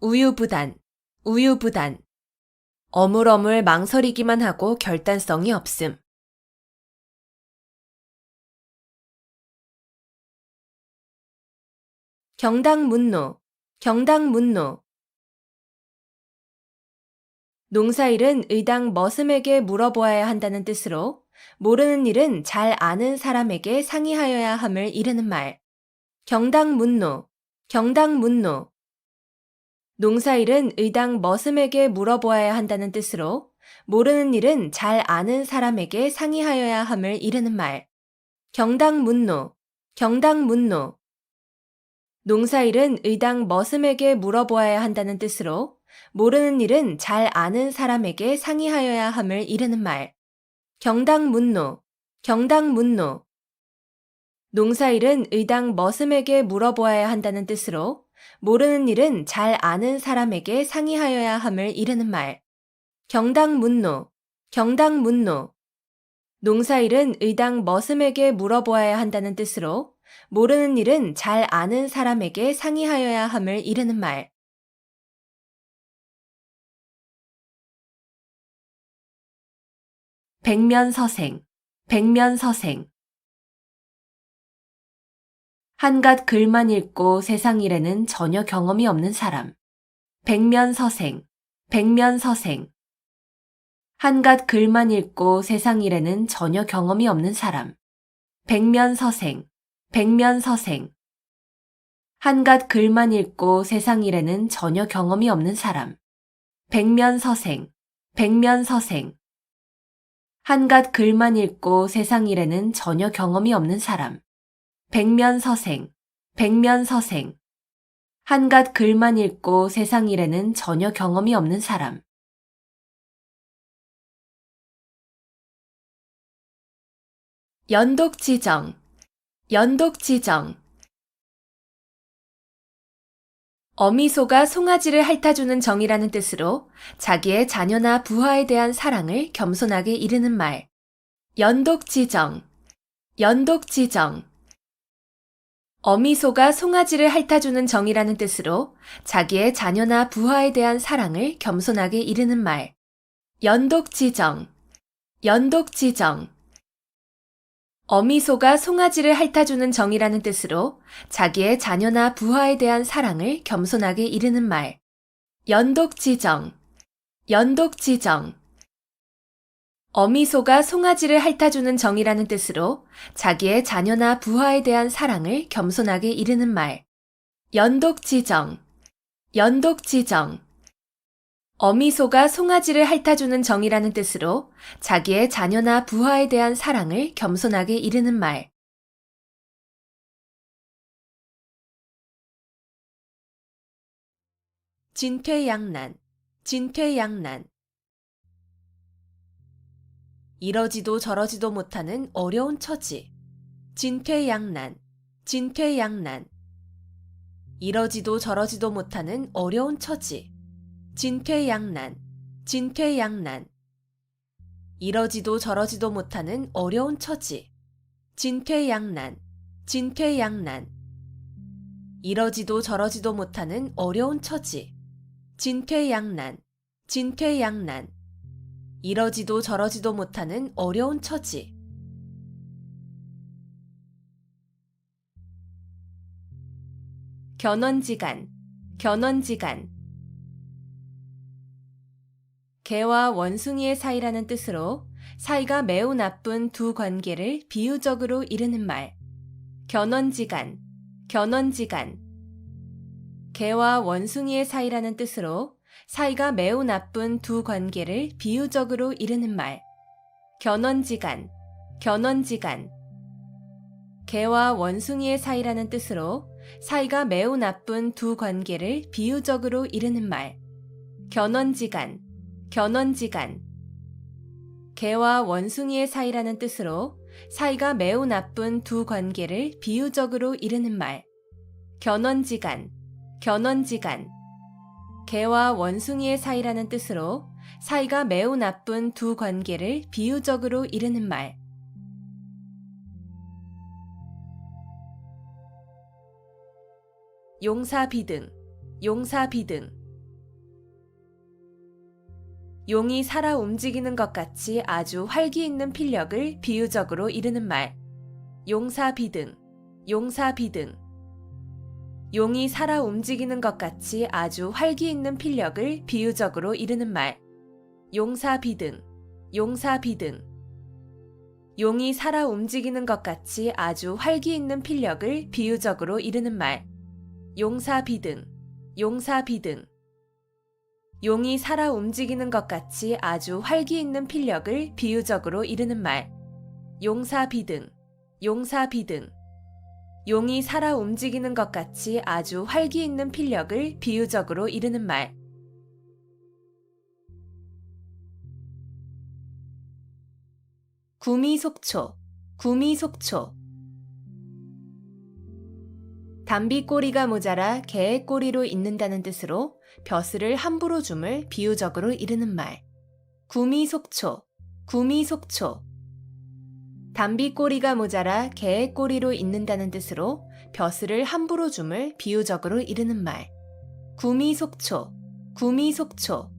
우유부단, 우유부단. 어물어물 망설이기만 하고 결단성이 없음. 경당문노, 경당문노. 농사일은 의당 머슴에게 물어보아야 한다는 뜻으로 모르는 일은 잘 아는 사람에게 상의하여야 함을 이르는 말. 경당문노, 경당문노. 농사일은 의당 머슴에게 물어보아야 한다는 뜻으로 모르는 일은 잘 아는 사람에게 상의하여야 함을 이르는 말. 경당문노, 경당문노. 농사일은 의당 머슴에게 물어보아야 한다는 뜻으로 모르는 일은 잘 아는 사람에게 상의하여야 함을 이르는 말. 경당문노, 경당문노. 농사일은 의당 머슴에게 물어보아야 한다는 뜻으로 모르는 일은 잘 아는 사람에게 상의하여야 함을 이르는 말. 경당문노, 경당문노. 농사일은 의당 머슴에게 물어보아야 한다는 뜻으로 모르는 일은 잘 아는 사람에게 상의하여야 함을 이르는 말. 백면서생, 백면서생. 한갓 글만 읽고 세상 일에는 전혀 경험이 없는 사람. 백면서생, 백면서생. 한갓 글만 읽고 세상 일에는 전혀 경험이 없는 사람. 백면서생, 백면서생. 한갓 글만 읽고 세상 일에는 전혀 경험이 없는 사람. 백면서생, 백면서생. 한갓 글만 읽고 세상 일에는 전혀 경험이 없는 사람. 백면서생, 백면서생. 한갓 글만 읽고 세상 일에는 전혀 경험이 없는 사람. 연독지정, 연독지정. 어미소가 송아지를 핥아주는 정이라는 뜻으로 자기의 자녀나 부하에 대한 사랑을 겸손하게 이르는 말. 연독지정, 연독지정. 어미소가 송아지를 핥아주는 정이라는 뜻으로 자기의 자녀나 부하에 대한 사랑을 겸손하게 이르는 말. 연독지정, 연독지정. 어미소가 송아지를 핥아주는 정이라는 뜻으로 자기의 자녀나 부하에 대한 사랑을 겸손하게 이르는 말. 연독지정, 연독지정. 어미소가 송아지를 핥아주는 정이라는 뜻으로 자기의 자녀나 부하에 대한 사랑을 겸손하게 이르는 말. 연독지정, 연독지정. 어미소가 송아지를 핥아주는 정이라는 뜻으로 자기의 자녀나 부하에 대한 사랑을 겸손하게 이르는 말. 진퇴양난, 진퇴양난. 이러지도 저러지도 못하는 어려운 처지. 진퇴양난, 진퇴양난. 이러지도 저러지도 못하는 어려운 처지. 진퇴양난, 진퇴양난. 이러지도 저러지도 못하는 어려운 처지. 진퇴양난, 진퇴양난. 이러지도 저러지도 못하는 어려운 처지. 진퇴양난, 진퇴양난. 이러지도 저러지도 못하는 어려운 처지. 견원지간, 견원지간. 개와 원숭이의 사이라는 뜻으로 사이가 매우 나쁜 두 관계를 비유적으로 이르는 말. 견원지간, 견원지간. 개와 원숭이의 사이라는 뜻으로 사이가 매우 나쁜 두 관계를 비유적으로 이르는 말. 견원지간, 견원지간. 개와 원숭이의 사이라는 뜻으로 사이가 매우 나쁜 두 관계를 비유적으로 이르는 말. 견원지간, 견원지간. 개와 원숭이의 사이라는 뜻으로 사이가 매우 나쁜 두 관계를 비유적으로 이르는 말. 견원지간, 견원지간. 개와 원숭이의 사이라는 뜻으로 사이가 매우 나쁜 두 관계를 비유적으로 이르는 말. 용사비등, 용사비등. 용이 살아 움직이는 것 같이 아주 활기 있는 필력을 비유적으로 이르는 말. 용사비등, 용사비등. 용이 살아 움직이는 것 같이 아주 활기 있는 필력을 비유적으로 이르는 말. 용사비등, 용사비등. 용이 살아 움직이는 것 같이 아주 활기 있는 필력을 비유적으로 이르는 말. 용사비등, 용사비등. 용이 살아 움직이는 것 같이 아주 활기 있는 필력을 비유적으로 이르는 말. 용사비등, 용사비등. 용이 살아 움직이는 것 같이 아주 활기 있는 필력을 비유적으로 이르는 말. 구미속초, 구미속초. 담비 꼬리가 모자라 개의 꼬리로 있는다는 뜻으로 벼슬을 함부로 줌을 비유적으로 이르는 말. 구미속초, 구미속초. 담비 꼬리가 모자라 개의 꼬리로 있는다는 뜻으로 벼슬을 함부로 줌을 비유적으로 이르는 말. 구미속초, 구미속초.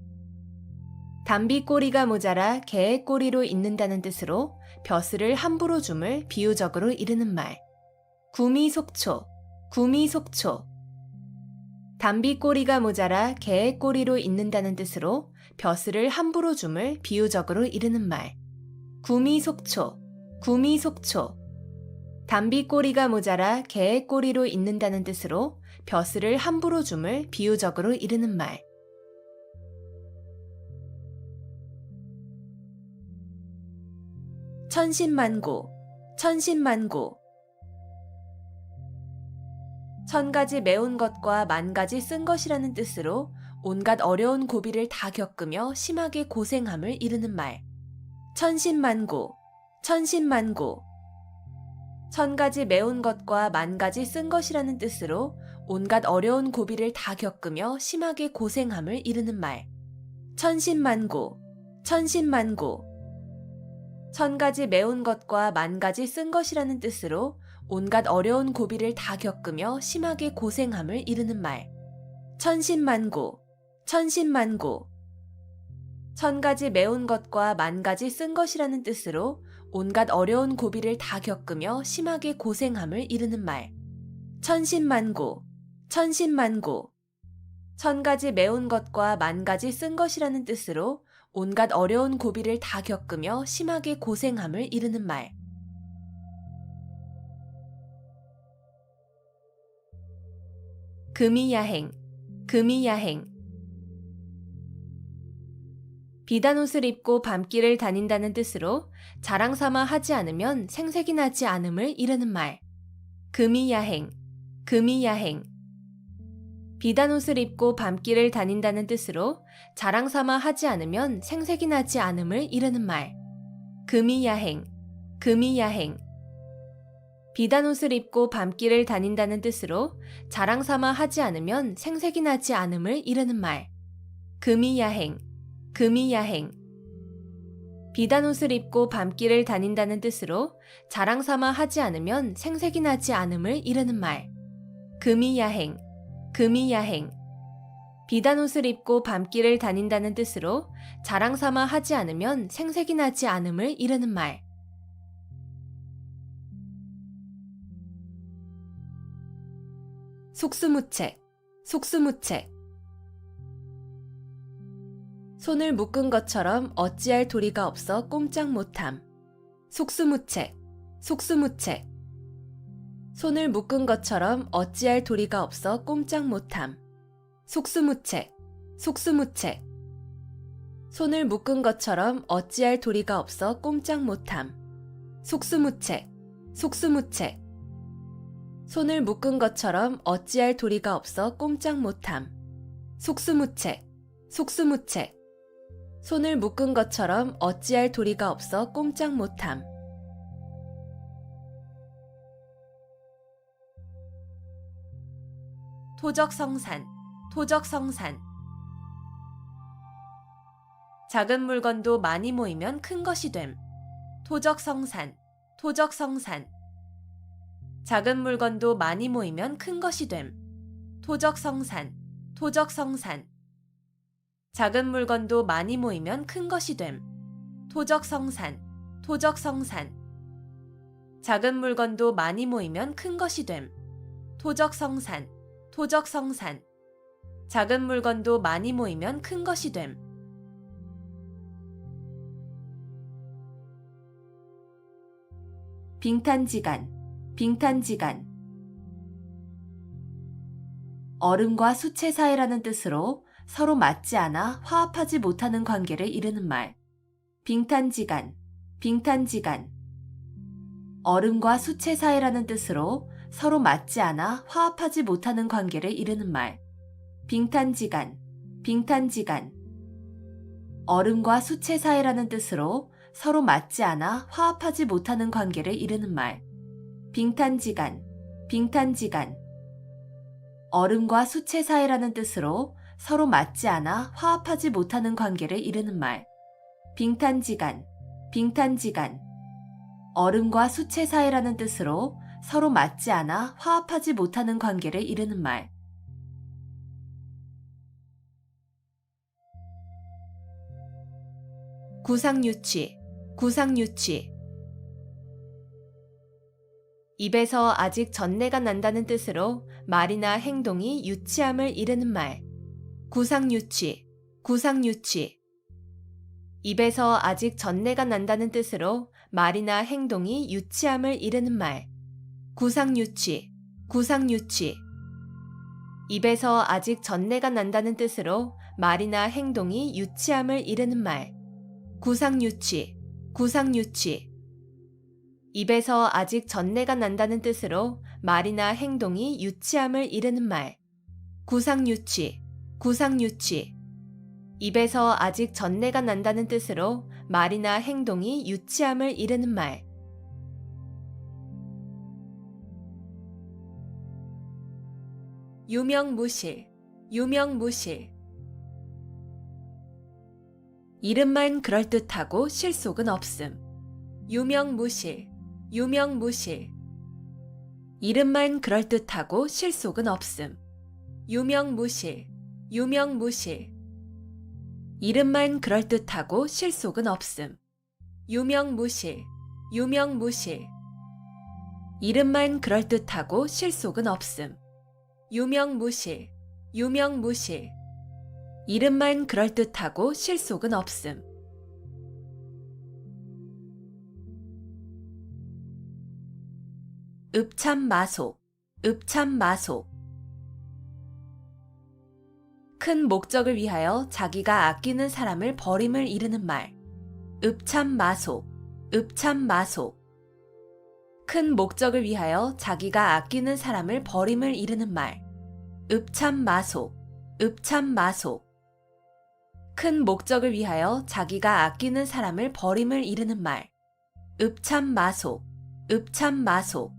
담비 꼬리가 모자라 개의 꼬리로 있는다는 뜻으로 벼슬을 함부로 줌을 비유적으로 이르는 말. 구미속초, 구미속초. 담비 꼬리가 모자라 개의 꼬리로 있는다는 뜻으로 벼슬을 함부로 줌을 비유적으로 이르는 말. 구미속초, 구미속초. 담비 꼬리가 모자라 개의 꼬리로 있는다는 뜻으로 벼슬을 함부로 줌을 비유적으로 이르는 말. 천신만고, 천신만고. 천 가지 매운 것과 만 가지 쓴 것이라는 뜻으로 온갖 어려운 고비를 다 겪으며 심하게 고생함을 이르는 말. 천신만고, 천신만고. 천 가지 매운 것과 만 가지 쓴 것이라는 뜻으로 온갖 어려운 고비를 다 겪으며 심하게 고생함을 이르는 말. 천신만고, 천신만고. 천 가지 매운 것과 만 가지 쓴 것이라는 뜻으로 온갖 어려운 고비를 다 겪으며 심하게 고생함을 이르는 말. 천신만고, 천신만고. 천 가지 매운 것과 만 가지 쓴 것이라는 뜻으로 온갖 어려운 고비를 다 겪으며 심하게 고생함을 이르는 말. 천신만고, 천신만고. 천 가지 매운 것과 만 가지 쓴 것이라는 뜻으로 온갖 어려운 고비를 다 겪으며 심하게 고생함을 이르는 말. 금이야행, 금이야행. 비단 옷을 입고 밤길을 다닌다는 뜻으로 자랑삼아 하지 않으면 생색이 나지 않음을 이르는 말. 금이야행, 금이야행. 비단 옷을 입고 밤길을 다닌다는 뜻으로 자랑삼아 하지 않으면 생색이 나지 않음을 이르는 말. 금이야행, 금이야행. 비단 옷을 입고 밤길을 다닌다는 뜻으로 자랑삼아 하지 않으면 생색이 나지 않음을 이르는 말. 금이야행, 금이야행. 비단 옷을 입고 밤길을 다닌다는 뜻으로 자랑삼아 하지 않으면 생색이 나지 않음을 이르는 말. 금이야행, 금이야행. 비단 옷을 입고 밤길을 다닌다는 뜻으로 자랑삼아 하지 않으면 생색이 나지 않음을 이르는 말. 속수무책, 속수무책. 손을 묶은 것처럼 어찌할 도리가 없어 꼼짝 못함. 속수무책, 속수무책. 손을 묶은 것처럼 어찌할 도리가 없어 꼼짝 못함. 속수무책, 속수무책. 손을 묶은 것처럼 어찌할 도리가 없어 꼼짝 못함. 속수무책, 속수무책. 손을 묶은 것처럼 어찌할 도리가 없어 꼼짝 못함. 속수무책, 속수무책. 손을 묶은 것처럼 어찌할 도리가 없어 꼼짝 못함. 토적성산, 토적성산. 작은 물건도 많이 모이면 큰 것이 됨. 토적성산, 토적성산. 작은 물건도 많이 모이면 큰 것이 됨. 토적성산, 토적성산. 작은 물건도 많이 모이면 큰 것이 됨. 토적성산, 토적성산. 작은 물건도 많이 모이면 큰 것이 됨. 토적성산, 토적성산. 작은 물건도 많이 모이면 큰 것이 됨. 빙탄지간, 빙탄지간. 얼음과 수채 사이라는 뜻으로 서로 맞지 않아 화합하지 못하는 관계를 이르는 말. 빙탄지간, 빙탄지간. 얼음과 수채 사이라는 뜻으로 서로 맞지 않아 화합하지 못하는 관계를 이르는 말. 빙탄지간, 빙탄지간. 얼음과 수채 사이라는 뜻으로 서로 맞지 않아 화합하지 못하는 관계를 이르는 말. 빙탄지간, 빙탄지간. 얼음과 수채 사이라는 뜻으로 서로 맞지 않아 화합하지 못하는 관계를 이르는 말. 빙탄지간, 빙탄지간. 얼음과 수채 사이라는 뜻으로 서로 맞지 않아 화합하지 못하는 관계를 이르는 말. 구상유취, 구상유취. 입에서 아직 전내가 난다는 뜻으로 말이나 행동이 유치함을 이르는 말. 구상유취, 구상유취. 입에서 아직 전내가 난다는 뜻으로 말이나 행동이 유치함을 이르는 말. 구상유취, 구상유취. 입에서 아직 전내가 난다는 뜻으로 말이나 행동이 유치함을 이르는 말. 구상유취, 구상유취. 입에서 아직 전내가 난다는 뜻으로 말이나 행동이 유치함을 이르는 말. 구상유치, 구상유치. 입에서 아직 전내가 난다는 뜻으로 말이나 행동이 유치함을 이르는 말. 유명무실, 유명무실. 이름만 그럴듯하고 실속은 없음. 유명무실, 유명무실. 이름만 그럴듯하고 실속은 없음. 유명무실, 유명무실. 이름만 그럴듯하고 실속은 없음. 유명무실, 유명무실. 이름만 그럴듯하고 실속은 없음. 유명무실, 유명무실. 이름만 그럴듯하고 실속은 없음. 읍참마속, 읍참마속. 큰 목적을 위하여 자기가 아끼는 사람을 버림을 이르는 말. 읍참마속, 읍참마속. 큰 목적을 위하여 자기가 아끼는 사람을 버림을 이르는 말. 읍참마속, 읍참마속. 큰 목적을 위하여 자기가 아끼는 사람을 버림을 이르는 말. 읍참마속, 읍참마속.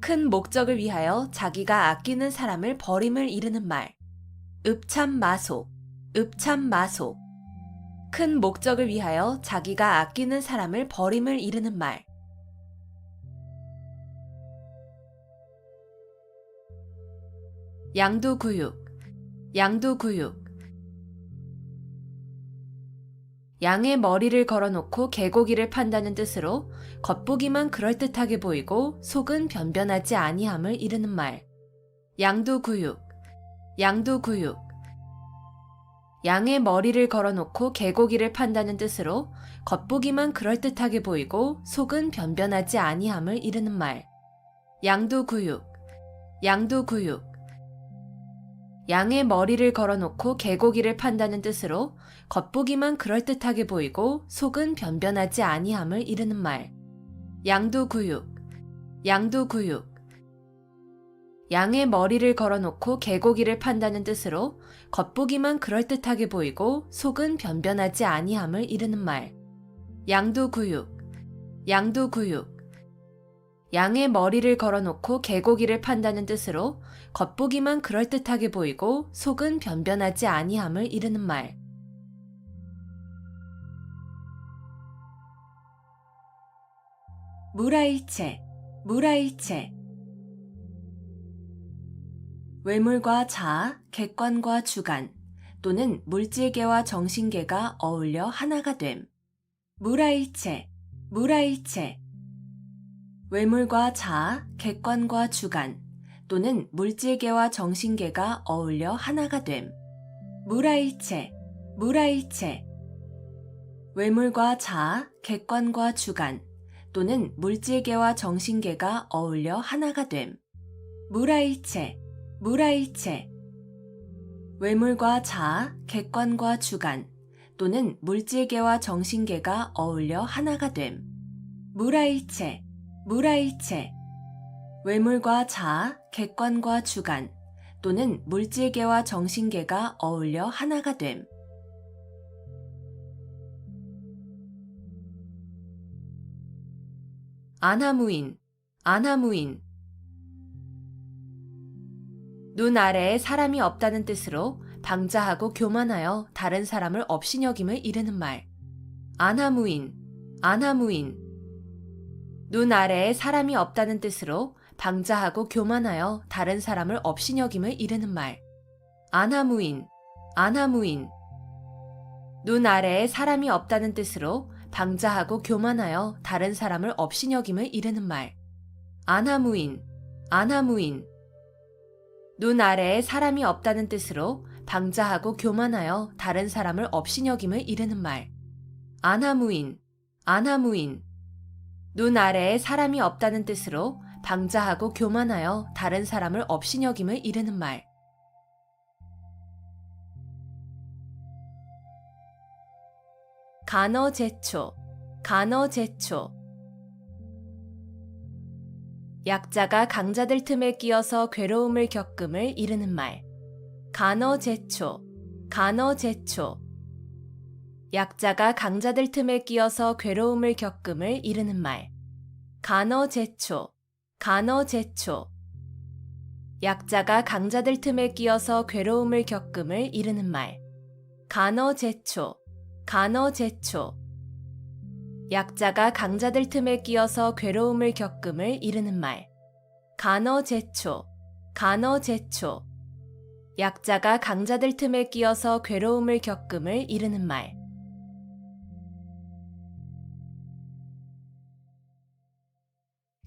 큰 목적을 위하여 자기가 아끼는 사람을 버림을 이르는 말. 읍참마속, 읍참마속. 큰 목적을 위하여 자기가 아끼는 사람을 버림을 이르는 말. 양두구육, 양두구육. 양의 머리를 걸어놓고 개고기를 판다는 뜻으로 겉보기만 그럴듯하게 보이고 속은 변변하지 아니함을 이르는 말. 양두구육, 양두구육. 양의 머리를 걸어놓고 개고기를 판다는 뜻으로 겉보기만 그럴듯하게 보이고 속은 변변하지 아니함을 이르는 말. 양두구육, 양두구육. 양의 머리를 걸어놓고 개고기를 판다는 뜻으로 겉보기만 그럴듯하게 보이고 속은 변변하지 아니함을 이르는 말. 양두구육, 양두구육. 양의 머리를 걸어놓고 개고기를 판다는 뜻으로 겉보기만 그럴듯하게 보이고 속은 변변하지 아니함을 이르는 말. 양두구육, 양두구육. 양의 머리를 걸어놓고 개고기를 판다는 뜻으로 겉보기만 그럴듯하게 보이고 속은 변변하지 아니함을 이르는 말. 무라일체, 무라일체. 외물과 자아, 객관과 주관 또는 물질계와 정신계가 어울려 하나가 됨. 무라일체, 무라일체. 외물과 자아, 객관과 주관 또는 물질계와 정신계가 어울려 하나가 됨. 무라일체, 무라일체. 외물과 자아, 객관과 주관 또는 물질계와 정신계가 어울려 하나가 됨. 무라일체, 무라일체. 외물과 자아, 객관과 주관 또는 물질계와 정신계가 어울려 하나가 됨. 무라일체, 무라일체. 외물과 자아, 객관과 주관 또는 물질계와 정신계가 어울려 하나가 됨. 안하무인, 안하무인. 눈 아래에 사람이 없다는 뜻으로 방자하고 교만하여 다른 사람을 업신여김을 이르는 말. 안하무인, 안하무인. 눈 아래에 사람이 없다는 뜻으로 방자하고 교만하여 다른 사람을 업신여김을 이르는 말. 안하무인, 안하무인. 눈 아래에 사람이 없다는 뜻으로 방자하고 교만하여 다른 사람을 업신여김을 이르는 말. 안하무인, 안하무인. 눈 아래에 사람이 없다는 뜻으로 방자하고 교만하여 다른 사람을 업신여김을 이르는 말. 안하무인, 안하무인. 눈 아래에 사람이 없다는 뜻으로 방자하고 교만하여 다른 사람을 업신여김을 이르는 말. 간어제초, 간어제초. 약자가 강자들 틈에 끼어서 괴로움을 겪음을 이르는 말. 간어제초, 간어제초. 약자가 강자들 틈에 끼어서 괴로움을 겪음을 이르는 말. 간어제초, 간어제초. 약자가 강자들 틈에 끼어서 괴로움을 겪음을 이르는 말. 간어제초, 간어제초. 약자가 강자들 틈에 끼어서 괴로움을 겪음을 이르는 말. 간어제초, 간어제초. 약자가 강자들 틈에 끼어서 괴로움을 겪음을 이르는 말.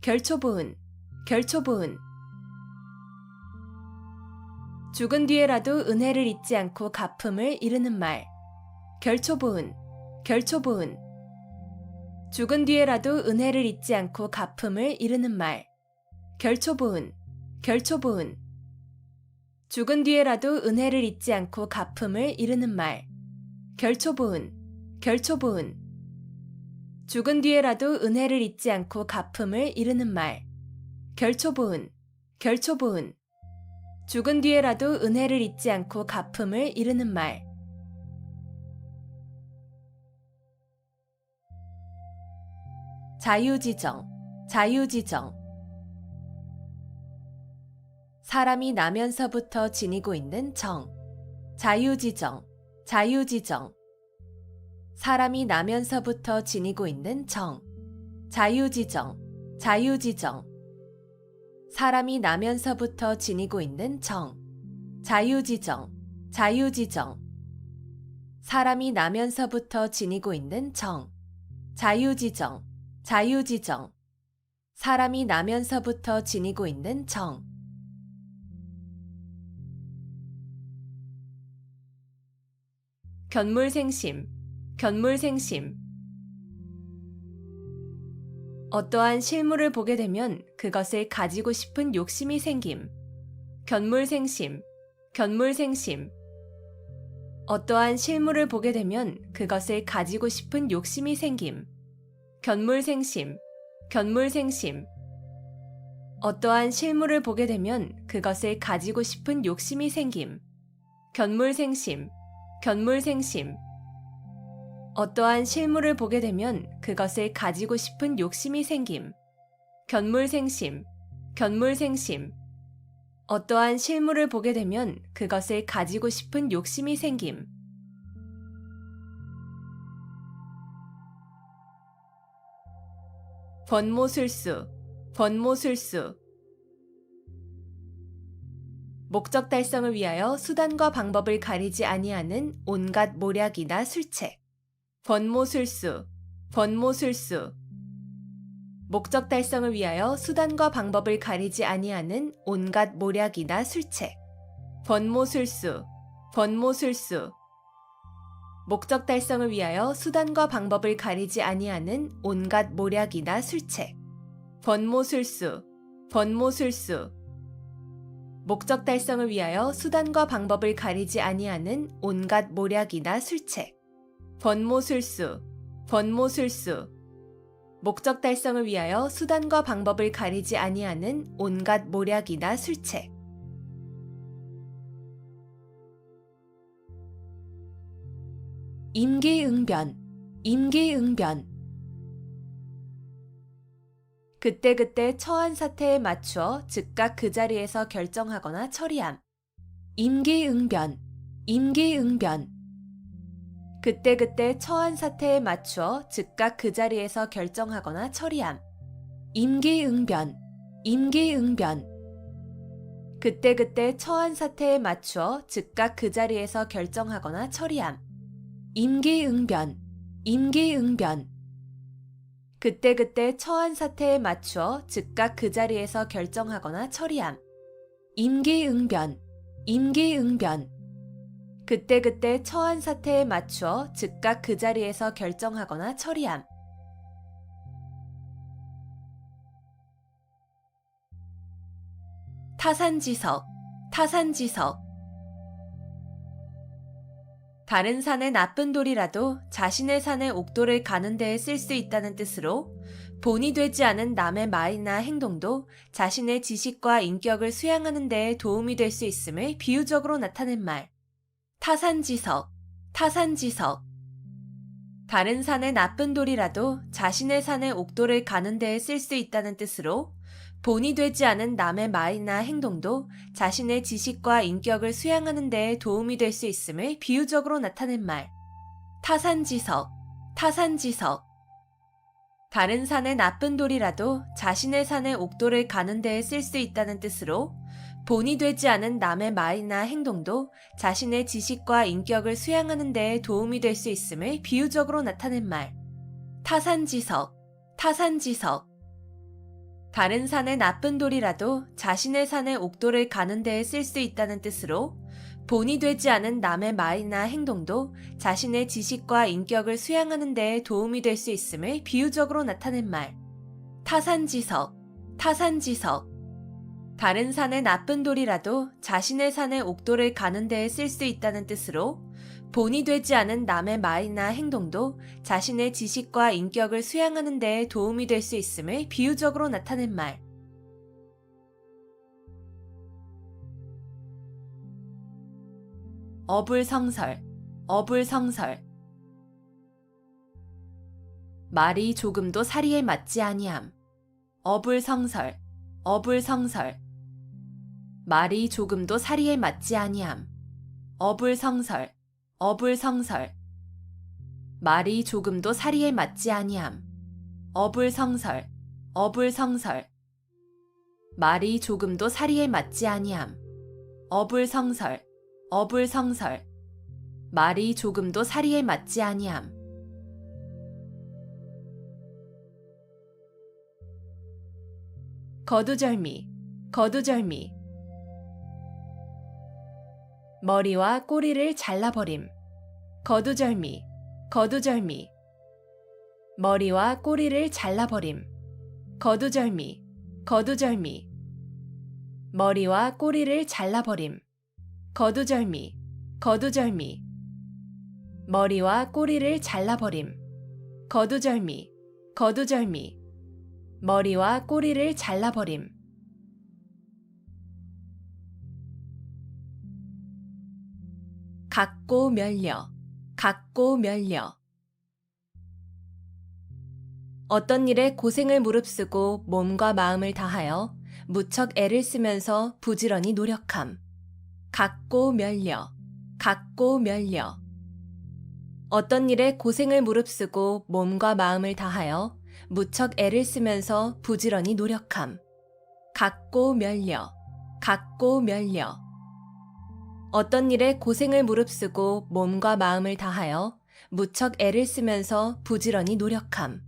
결초부은, 결초부은. 죽은 뒤에라도 은혜를 잊지 않고 갚음을 이르는 말. 결초부은, 결초부은. 죽은 뒤에라도 은혜를 잊지 않고 갚음을 이르는 말. 결초부은, 결초부은. 죽은 뒤에라도 은혜를 잊지 않고 갚음을 이르는 말. 결초부은, 결초부은. 죽은 뒤에라도 은혜를 잊지 않고 갚음을 이르는 말. 결초부은, 결초부은. 죽은 뒤에라도 은혜를 잊지 않고 갚음을 이르는 말. 자유지정, 자유지정. 사람이 나면서부터 지니고 있는 정. 자유지정, 자유지정. 사람이 나면서부터 지니고 있는 정. 자유지정, 자유지정. 사람이 나면서부터 지니고 있는 정. 자유지정, 자유지정. 사람이 나면서부터 지니고 있는 정. 자유지정, 자유지정. 사람이 나면서부터 지니고 있는 정. 견물생심, 견물생심. 어떠한 실물을 보게 되면 그것을 가지고 싶은 욕심이 생김. 견물생심, 견물생심. 어떠한 실물을 보게 되면 그것을 가지고 싶은 욕심이 생김. 견물생심, 견물생심. 어떠한 실물을 보게 되면 그것을 가지고 싶은 욕심이 생김. 견물생심, 견물생심. 어떠한 실물을 보게 되면 그것을 가지고 싶은 욕심이 생김. 견물생심, 견물생심. 어떠한 실물을 보게 되면 그것을 가지고 싶은 욕심이 생김. 번모술수, 번모술수. 목적 달성을 위하여 수단과 방법을 가리지 아니하는 온갖 모략이나 술책. 번모술수, 번모술수. 목적 달성을 위하여 수단과 방법을 가리지 아니하는 온갖 모략이나 술책. 번모술수, 번모술수. 목적 달성을 위하여 수단과 방법을 가리지 아니하는 온갖 모략이나 술책. 번모술수, 번모술수. 목적 달성을 위하여 수단과 방법을 가리지 아니하는 온갖 모략이나 술책. 번모술수, 번모술수. 목적 달성을 위하여 수단과 방법을 가리지 아니하는 온갖 모략이나 술책. 임기응변, 임기응변. 그때그때 처한 사태에 맞추어 즉각 그 자리에서 결정하거나 처리함. 임기응변, 임기응변. 그때그때 처한 사태에 맞추어 즉각 그 자리에서 결정하거나 처리함. 임기응변, 임기응변. 그때그때 처한 사태에 맞추어 즉각 그 자리에서 결정하거나 처리함. 임기응변, 임기응변. 그때그때 처한 사태에 맞추어 즉각 그 자리에서 결정하거나 처리함. 임기응변, 임기응변. 그때그때 처한 사태에 맞추어 즉각 그 자리에서 결정하거나 처리함. 타산지석, 타산지석. 다른 산의 나쁜 돌이라도 자신의 산의 옥돌을 가는 데에 쓸 수 있다는 뜻으로 본이 되지 않은 남의 말이나 행동도 자신의 지식과 인격을 수양하는 데 도움이 될 수 있음을 비유적으로 나타낸 말. 타산지석, 타산지석. 다른 산의 나쁜 돌이라도 자신의 산의 옥돌을 가는 데에 쓸 수 있다는 뜻으로 본이 되지 않은 남의 말이나 행동도 자신의 지식과 인격을 수양하는 데 도움이 될 수 있음을 비유적으로 나타낸 말. 타산지석, 타산지석. 다른 산의 나쁜 돌이라도 자신의 산의 옥돌을 가는 데에 쓸 수 있다는 뜻으로 본이 되지 않은 남의 말이나 행동도 자신의 지식과 인격을 수양하는 데 도움이 될 수 있음을 비유적으로 나타낸 말. 타산지석, 타산지석. 다른 산의 나쁜 돌이라도 자신의 산의 옥돌을 가는 데에 쓸 수 있다는 뜻으로 본이 되지 않은 남의 말이나 행동도 자신의 지식과 인격을 수양하는 데 도움이 될 수 있음을 비유적으로 나타낸 말. 타산지석, 타산지석. 다른 산의 나쁜 돌이라도 자신의 산의 옥돌을 가는 데에 쓸 수 있다는 뜻으로 본이 되지 않은 남의 말이나 행동도 자신의 지식과 인격을 수양하는 데 도움이 될 수 있음을 비유적으로 나타낸 말. 어불성설, 어불성설. 말이 조금도 사리에 맞지 아니함. 어불성설, 어불성설. 말이 조금도 사리에 맞지 아니함. 어불성설, 어불성설. 말이 조금도 사리에 맞지 아니함. 어불성설, 어불성설. 말이 조금도 사리에 맞지 아니함. 어불성설, 어불성설. 말이 조금도 사리에 맞지 아니함. 거두절미, 거두절미. 머리와 꼬리를 잘라버림. 거두절미, 거두절미. 머리와 꼬리를 잘라버림. 거두절미, 거두절미. 머리와 꼬리를 잘라버림. 거두절미, 거두절미. 머리와 꼬리를 잘라버림. 거두절미, 거두절미. 머리와 꼬리를 잘라버림. 각고 멸려, 각고 멸려. 어떤 일에 고생을 무릅쓰고 몸과 마음을 다하여 무척 애를 쓰면서 부지런히 노력함. 각고 멸려, 각고 멸려. 어떤 일에 고생을 무릅쓰고 몸과 마음을 다하여 무척 애를 쓰면서 부지런히 노력함. 각고 멸려, 각고 멸려. 어떤 일에 고생을 무릅쓰고 몸과 마음을 다하여 무척 애를 쓰면서 부지런히 노력함.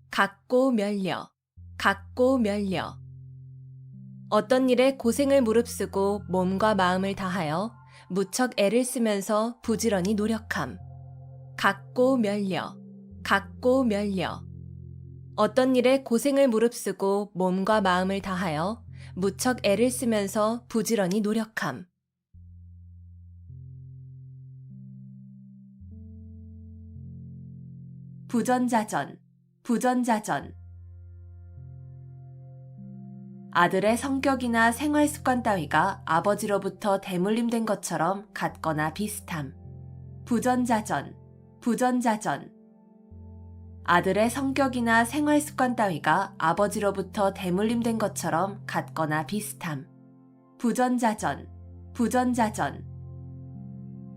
각고 멸려, 각고 멸려. 어떤 일에 고생을 무릅쓰고 몸과 마음을 다하여 무척 애를 쓰면서 부지런히 노력함. 각고 멸려, 각고 멸려. 어떤 일에 고생을 무릅쓰고 몸과 마음을 다하여 무척 애를 쓰면서 부지런히 노력함. 부전자전, 부전자전. 아들의 성격이나 생활 습관 따위가 아버지로부터 대물림된 것처럼 같거나 비슷함. 부전자전, 부전자전. 아들의 성격이나 생활 습관 따위가 아버지로부터 대물림된 것처럼 같거나 비슷함. 부전자전, 부전자전.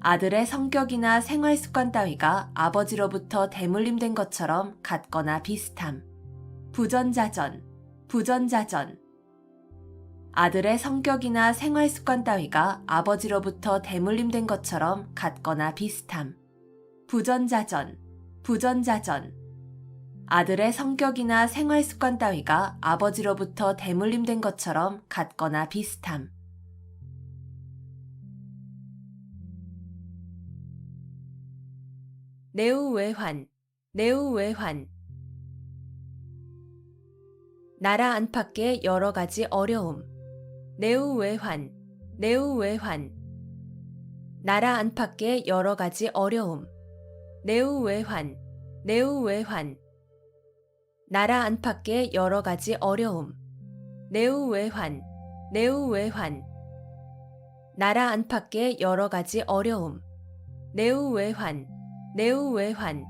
아들의 성격이나 생활 습관 따위가 아버지로부터 대물림된 것처럼 같거나 비슷함. 부전자전, 부전자전. 아들의 성격이나 생활 습관 따위가 아버지로부터 대물림된 것처럼 같거나 비슷함. 부전자전, 부전자전. 아들의 성격이나 생활 습관 따위가 아버지로부터 대물림된 것처럼 같거나 비슷함. 내우외환, 내우외환. 나라 안팎의 여러 가지 어려움. 내우외환, 내우외환. 나라 안팎의 여러 가지 어려움. 내우외환, 내우외환. 나라 안팎의 여러 가지 어려움. 내우외환, 내우외환. 나라 안팎의 여러 가지 어려움. 내우외환, 내우외환.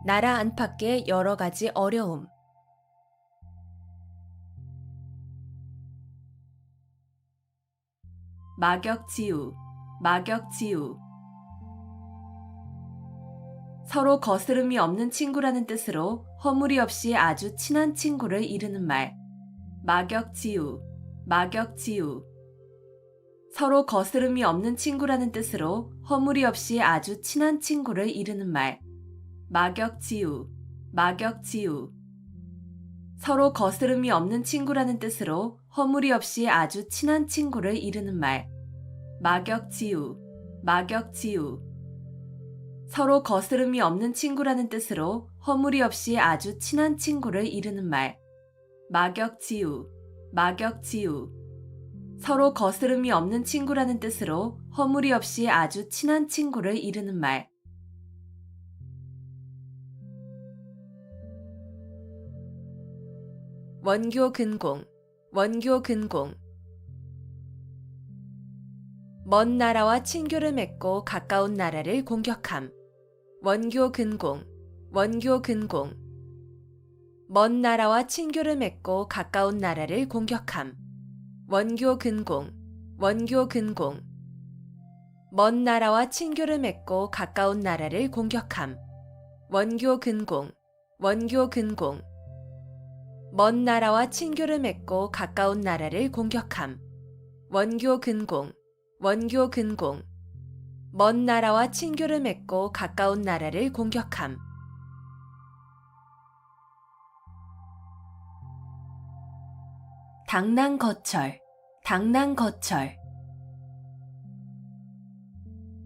나라 안팎의 여러 가지 어려움. 막역지우, 막역지우. 서로 거스름이 없는 친구라는 뜻으로 허물이 없이 아주 친한 친구를 이르는 말. 막역지우, 막역지우. 서로 거스름이 없는 친구라는 뜻으로 허물이 없이 아주 친한 친구를 이르는 말. 막역지우, 막역지우. 서로 거스름이 없는 친구라는 뜻으로 허물이 없이 아주 친한 친구를 이르는 말. 막역지우, 막역지우. 서로 거스름이 없는 친구라는 뜻으로 허물이 없이 아주 친한 친구를 이르는 말. 막역지우, 막역지우. 서로 거스름이 없는 친구라는 뜻으로 허물이 없이 아주 친한 친구를 이르는 말. 원교 근공, 원교 근공. 먼 나라와 친교를 맺고 가까운 나라를 공격함. 원교 근공, 원교 근공. 먼 나라와 친교를 맺고 가까운 나라를 공격함. 원교 근공, 원교 근공. 먼 나라와 친교를 맺고 가까운 나라를 공격함. 원교 근공, 원교 근공. 먼 나라와 친교를 맺고 가까운 나라를 공격함. 원교 근공, 원교 근공. 먼 나라와 친교를 맺고 가까운 나라를 공격함. 당랑거철, 당랑거철.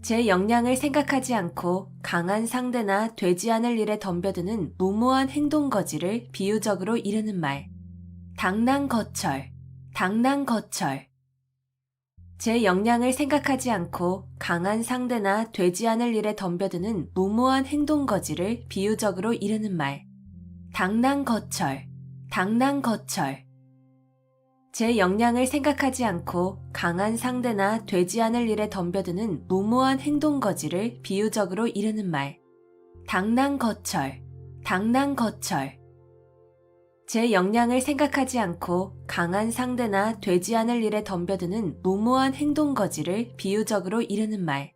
제 역량을 생각하지 않고 강한 상대나 되지 않을 일에 덤벼드는 무모한 행동거지를 비유적으로 이르는 말. 당랑거철, 당랑거철. 제 역량을 생각하지 않고 강한 상대나 되지 않을 일에 덤벼드는 무모한 행동거지를 비유적으로 이르는 말. 당랑거철, 당랑거철. 제 역량을 생각하지 않고 강한 상대나 되지 않을 일에 덤벼드는 무모한 행동거지를 비유적으로 이르는 말. 당랑거철, 당랑거철. 제 역량을 생각하지 않고 강한 상대나 되지 않을 일에 덤벼드는 무모한 행동거지를 비유적으로 이르는 말.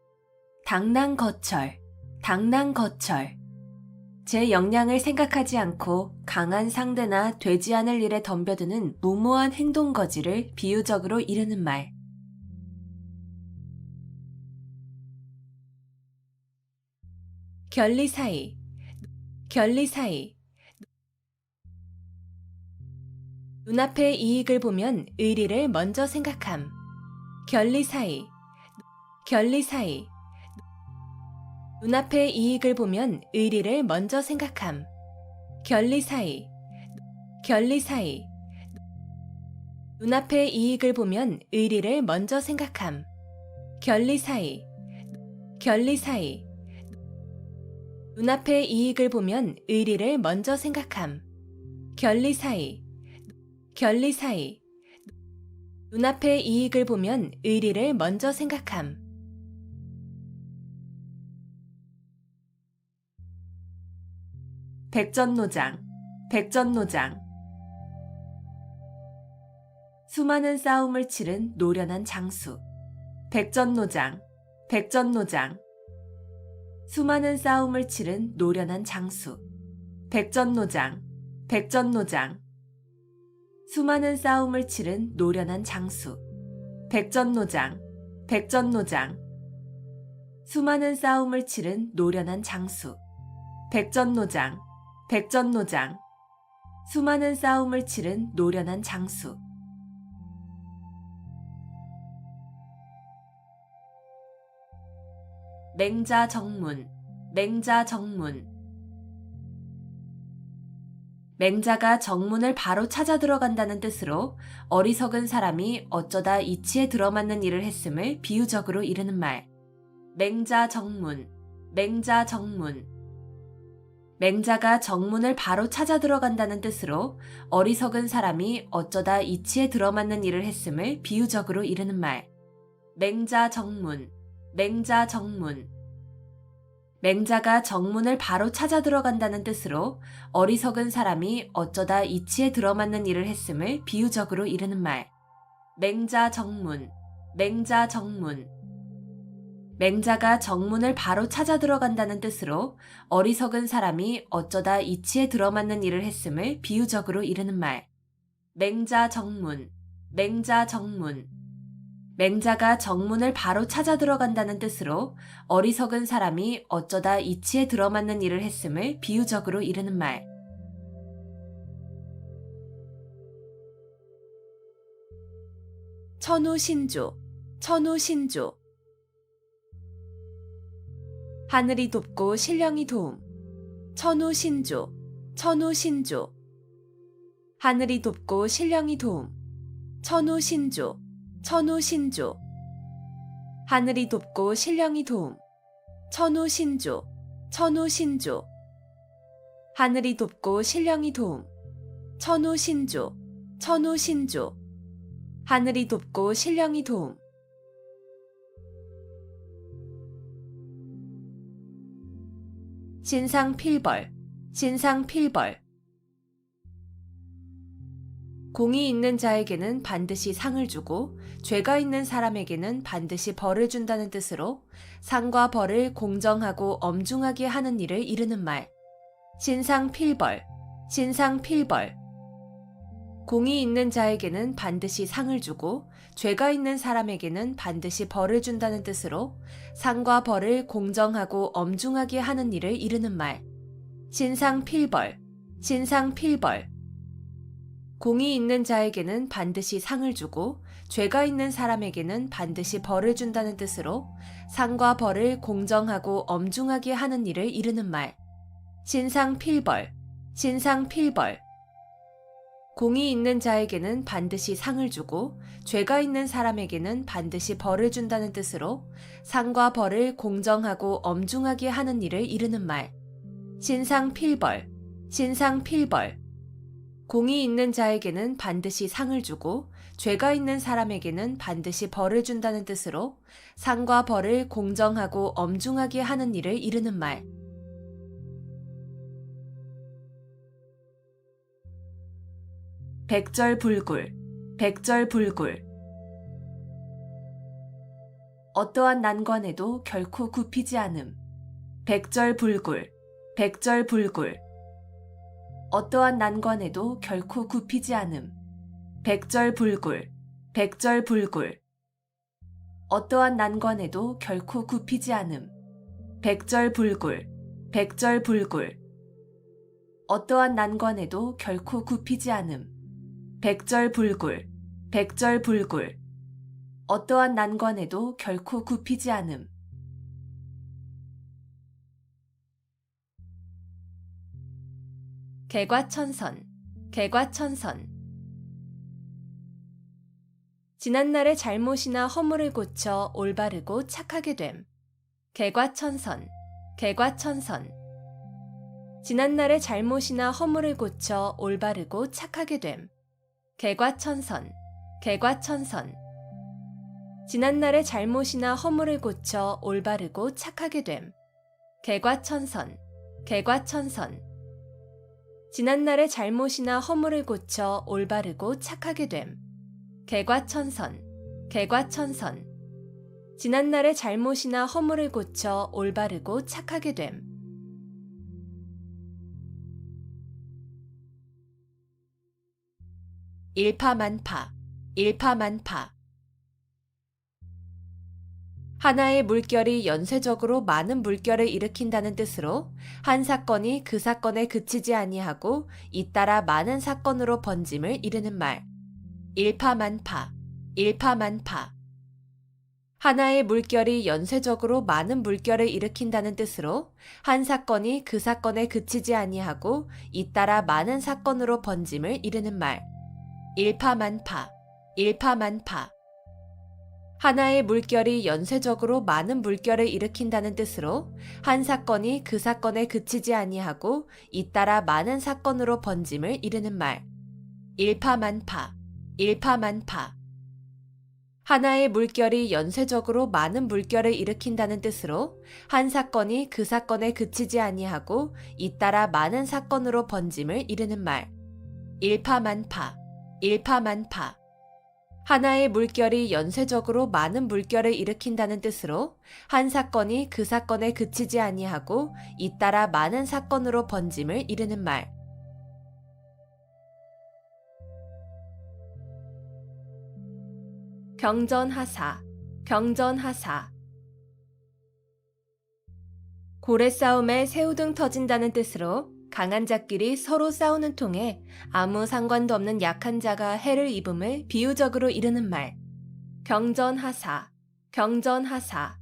당랑거철, 당랑거철. 제 역량을 생각하지 않고 강한 상대나 되지 않을 일에 덤벼드는 무모한 행동거지를 비유적으로 이르는 말. 결리사이, 결리사이. 눈앞의 이익을 보면 의리를 먼저 생각함. 결리사이, 결리사이. 눈앞의 이익을 보면 의리를 먼저 생각함. 결리사이, 결리사이. 눈앞의 이익을 보면 의리를 먼저 생각함. 결리사이, 결리사이. 눈앞의 이익을 보면 의리를 먼저 생각함. 결리사이, 결리사이. 눈앞의 이익을 보면 의리를 먼저 생각함. 백전노장, 백전노장. 수많은 싸움을 치른 노련한 장수. 백전노장, 백전노장. 수많은 싸움을 치른 노련한 장수. 백전노장, 백전노장. 수많은 싸움을 치른 노련한 장수. 백전노장, 백전노장. 수많은 싸움을 치른 노련한 장수. 백전노장, 백전노장. 수많은 싸움을 치른 노련한 장수. 맹자정문, 맹자정문. 맹자가 정문을 바로 찾아 들어간다는 뜻으로 어리석은 사람이 어쩌다 이치에 들어맞는 일을 했음을 비유적으로 이르는 말. 맹자정문, 맹자정문. 맹자가 정문을 바로 찾아 들어간다는 뜻으로 어리석은 사람이 어쩌다 이치에 들어맞는 일을 했음을 비유적으로 이르는 말. 맹자 정문, 맹자 정문. 맹자가 정문을 바로 찾아 들어간다는 뜻으로 어리석은 사람이 어쩌다 이치에 들어맞는 일을 했음을 비유적으로 이르는 말. 맹자 정문, 맹자 정문. 맹자가 정문을 바로 찾아 들어간다는 뜻으로 어리석은 사람이 어쩌다 이치에 들어맞는 일을 했음을 비유적으로 이르는 말. 맹자 정문, 맹자 정문. 맹자가 정문을 바로 찾아 들어간다는 뜻으로 어리석은 사람이 어쩌다 이치에 들어맞는 일을 했음을 비유적으로 이르는 말. 천우신조, 천우신조. 하늘이 돕고 신령이 도움. 천우신조, 천우신조. 하늘이 돕고 신령이 도움. 천우신조, 천우신조. 하늘이 돕고 신령이 도움. 천우신조, 천우신조. 하늘이 돕고 신령이 도움. 천우신조, 천우신조. 하늘이 돕고 신령이 도움. 신상필벌, 신상필벌. 공이 있는 자에게는 반드시 상을 주고 죄가 있는 사람에게는 반드시 벌을 준다는 뜻으로 상과 벌을 공정하고 엄중하게 하는 일을 이르는 말. 신상필벌, 신상필벌. 공이 있는 자에게는 반드시 상을 주고 죄가 있는 사람에게는 반드시 벌을 준다는 뜻으로 상과 벌을 공정하고 엄중하게 하는 일을 이르는 말. 신상필벌, 신상필벌. 공이 있는 자에게는 반드시 상을 주고 죄가 있는 사람에게는 반드시 벌을 준다는 뜻으로 상과 벌을 공정하고 엄중하게 하는 일을 이르는 말. 신상필벌, 신상필벌. 공이 있는 자에게는 반드시 상을 주고 죄가 있는 사람에게는 반드시 벌을 준다는 뜻으로 상과 벌을 공정하고 엄중하게 하는 일을 이르는 말. 신상필벌, 신상필벌. 공이 있는 자에게는 반드시 상을 주고 죄가 있는 사람에게는 반드시 벌을 준다는 뜻으로 상과 벌을 공정하고 엄중하게 하는 일을 이르는 말. 백절불굴, 백절불굴. 어떠한 난관에도 결코 굽히지 않음. 백절불굴, 백절불굴. 어떠한 난관에도 결코 굽히지 않음. 백절불굴, 백절불굴. 어떠한 난관에도 결코 굽히지 않음. 백절불굴, 백절불굴. 어떠한 난관에도 결코 굽히지 않음. 백절불굴, 백절불굴. 어떠한 난관에도 결코 굽히지 않음. 개과천선, 개과천선. 지난날의 잘못이나 허물을 고쳐 올바르고 착하게 됨. 개과천선, 개과천선. 지난날의 잘못이나 허물을 고쳐 올바르고 착하게 됨. 개과천선, 개과천선. 지난날의 잘못이나 허물을 고쳐 올바르고 착하게 됨. 개과천선, 개과천선. 지난날의 잘못이나 허물을 고쳐 올바르고 착하게 됨. 개과천선, 개과천선. 지난날의 잘못이나 허물을 고쳐 올바르고 착하게 됨. 일파만파, 일파만파. 하나의 물결이 연쇄적으로 많은 물결을 일으킨다는 뜻으로 한 사건이 그 사건에 그치지 아니하고 잇따라 많은 사건으로 번짐을 이르는 말. 일파만파, 일파만파. 하나의 물결이 연쇄적으로 많은 물결을 일으킨다는 뜻으로 한 사건이 그 사건에 그치지 아니하고 잇따라 많은 사건으로 번짐을 이르는 말. 일파만파, 일파만파. 하나의 물결이 연쇄적으로 많은 물결을 일으킨다는 뜻으로 한 사건이 그 사건에 그치지 아니하고 잇따라 많은 사건으로 번짐을 이르는 말. 일파만파, 일파만파. 하나의 물결이 연쇄적으로 많은 물결을 일으킨다는 뜻으로 한 사건이 그 사건에 그치지 아니하고 잇따라 많은 사건으로 번짐을 이르는 말. 일파만파, 일파만파. 하나의 물결이 연쇄적으로 많은 물결을 일으킨다는 뜻으로 한 사건이 그 사건에 그치지 아니하고 잇따라 많은 사건으로 번짐을 이르는 말. 경전하사, 경전하사. 고래 싸움에 새우등 터진다는 뜻으로 강한 자끼리 서로 싸우는 통에 아무 상관도 없는 약한 자가 해를 입음을 비유적으로 이르는 말. 경전하사, 경전하사.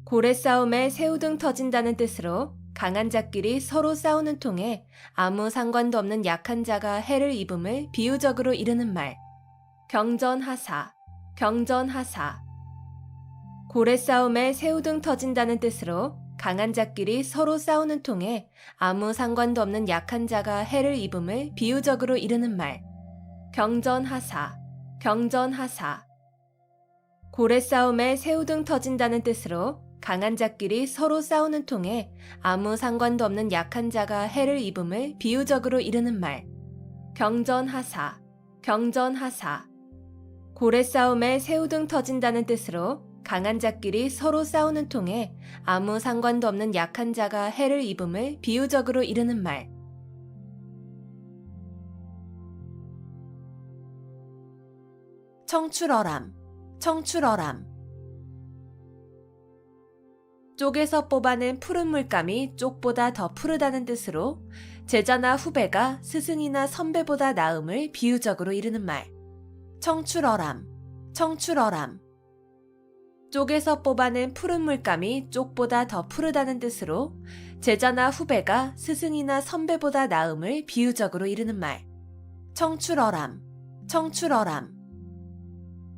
고래 싸움에 새우등 터진다는 뜻으로 강한 자끼리 서로 싸우는 통에 아무 상관도 없는 약한 자가 해를 입음을 비유적으로 이르는 말. 경전하사, 경전하사. 고래 싸움에 새우등 터진다는 뜻으로 강한 자끼리 서로 싸우는 통에 아무 상관도 없는 약한 자가 해를 입음을 비유적으로 이르는 말. 경전하사, 경전하사. 고래 싸움에 새우등 터진다는 뜻으로 강한 자끼리 서로 싸우는 통에 아무 상관도 없는 약한 자가 해를 입음을 비유적으로 이르는 말. 경전하사, 경전하사. 고래 싸움에 새우등 터진다는 뜻으로 강한 자끼리 서로 싸우는 통에 아무 상관도 없는 약한 자가 해를 입음을 비유적으로 이르는 말. 청출어람, 청출어람. 쪽에서 뽑아낸 푸른 물감이 쪽보다 더 푸르다는 뜻으로 제자나 후배가 스승이나 선배보다 나음을 비유적으로 이르는 말. 청출어람, 청출어람. 쪽에서 뽑아낸 푸른 물감이 쪽보다 더 푸르다는 뜻으로 제자나 후배가 스승이나 선배보다 나음을 비유적으로 이르는 말. 청출어람, 청출어람.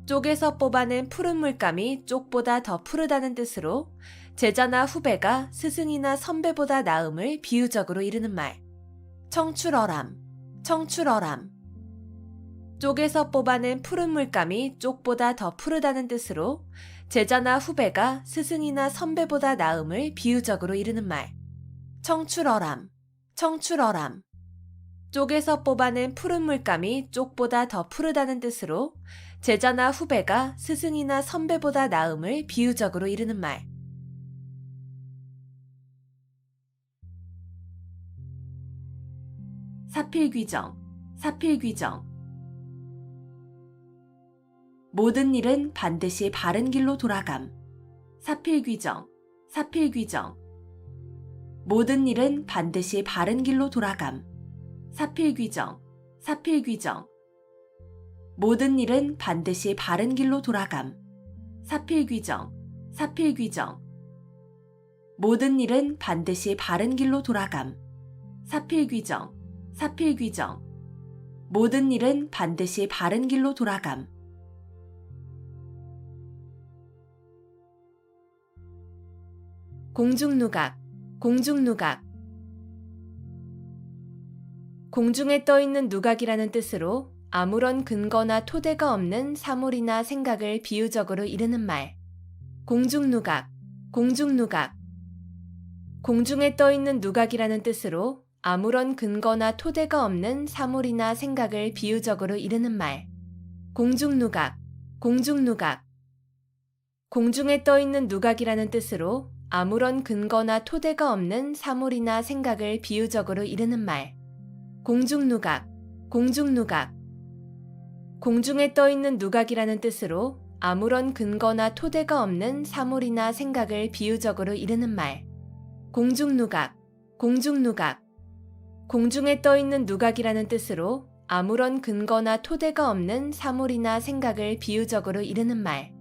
쪽에서 뽑아낸 푸른 물감이 쪽보다 더 푸르다는 뜻으로 제자나 후배가 스승이나 선배보다 나음을 비유적으로 이르는 말. 청출어람, 청출어람. 쪽에서 뽑아낸 푸른 물감이 쪽보다 더 푸르다는 뜻으로 제자나 후배가 스승이나 선배보다 나음을 비유적으로 이르는 말. 청출어람, 청출어람. 쪽에서 뽑아낸 푸른 물감이 쪽보다 더 푸르다는 뜻으로 제자나 후배가 스승이나 선배보다 나음을 비유적으로 이르는 말. 사필귀정, 사필귀정. 모든 일은 반드시 바른 길로 돌아감. 사필귀정, 사필귀정. 모든 일은 반드시 바른 길로 돌아감. 사필귀정, 사필귀정. 모든 일은 반드시 바른 길로 돌아감. 사필귀정, 사필귀정. 모든 일은 반드시 바른 길로 돌아감. 사필귀정, 사필귀정. 모든 일은 반드시 바른 길로 돌아감. 공중누각, 공중누각. 공중에 떠있는 누각이라는 뜻으로 아무런 근거나 토대가 없는 사물이나 생각을 비유적으로 이르는 말. 공중누각, 공중누각. 공중에 떠있는 누각이라는 뜻으로 아무런 근거나 토대가 없는 사물이나 생각을 비유적으로 이르는 말. 공중누각, 공중누각. 공중에 떠있는 누각이라는 뜻으로 아무런 근거나 토대가 없는 사물이나 생각을 비유적으로 이르는 말. 공중누각, 공중누각. 공중에 떠있는 누각이라는 뜻으로 아무런 근거나 토대가 없는 사물이나 생각을 비유적으로 이르는 말. 공중누각, 공중누각. 공중에 떠있는 누각이라는 뜻으로 아무런 근거나 토대가 없는 사물이나 생각을 비유적으로 이르는 말.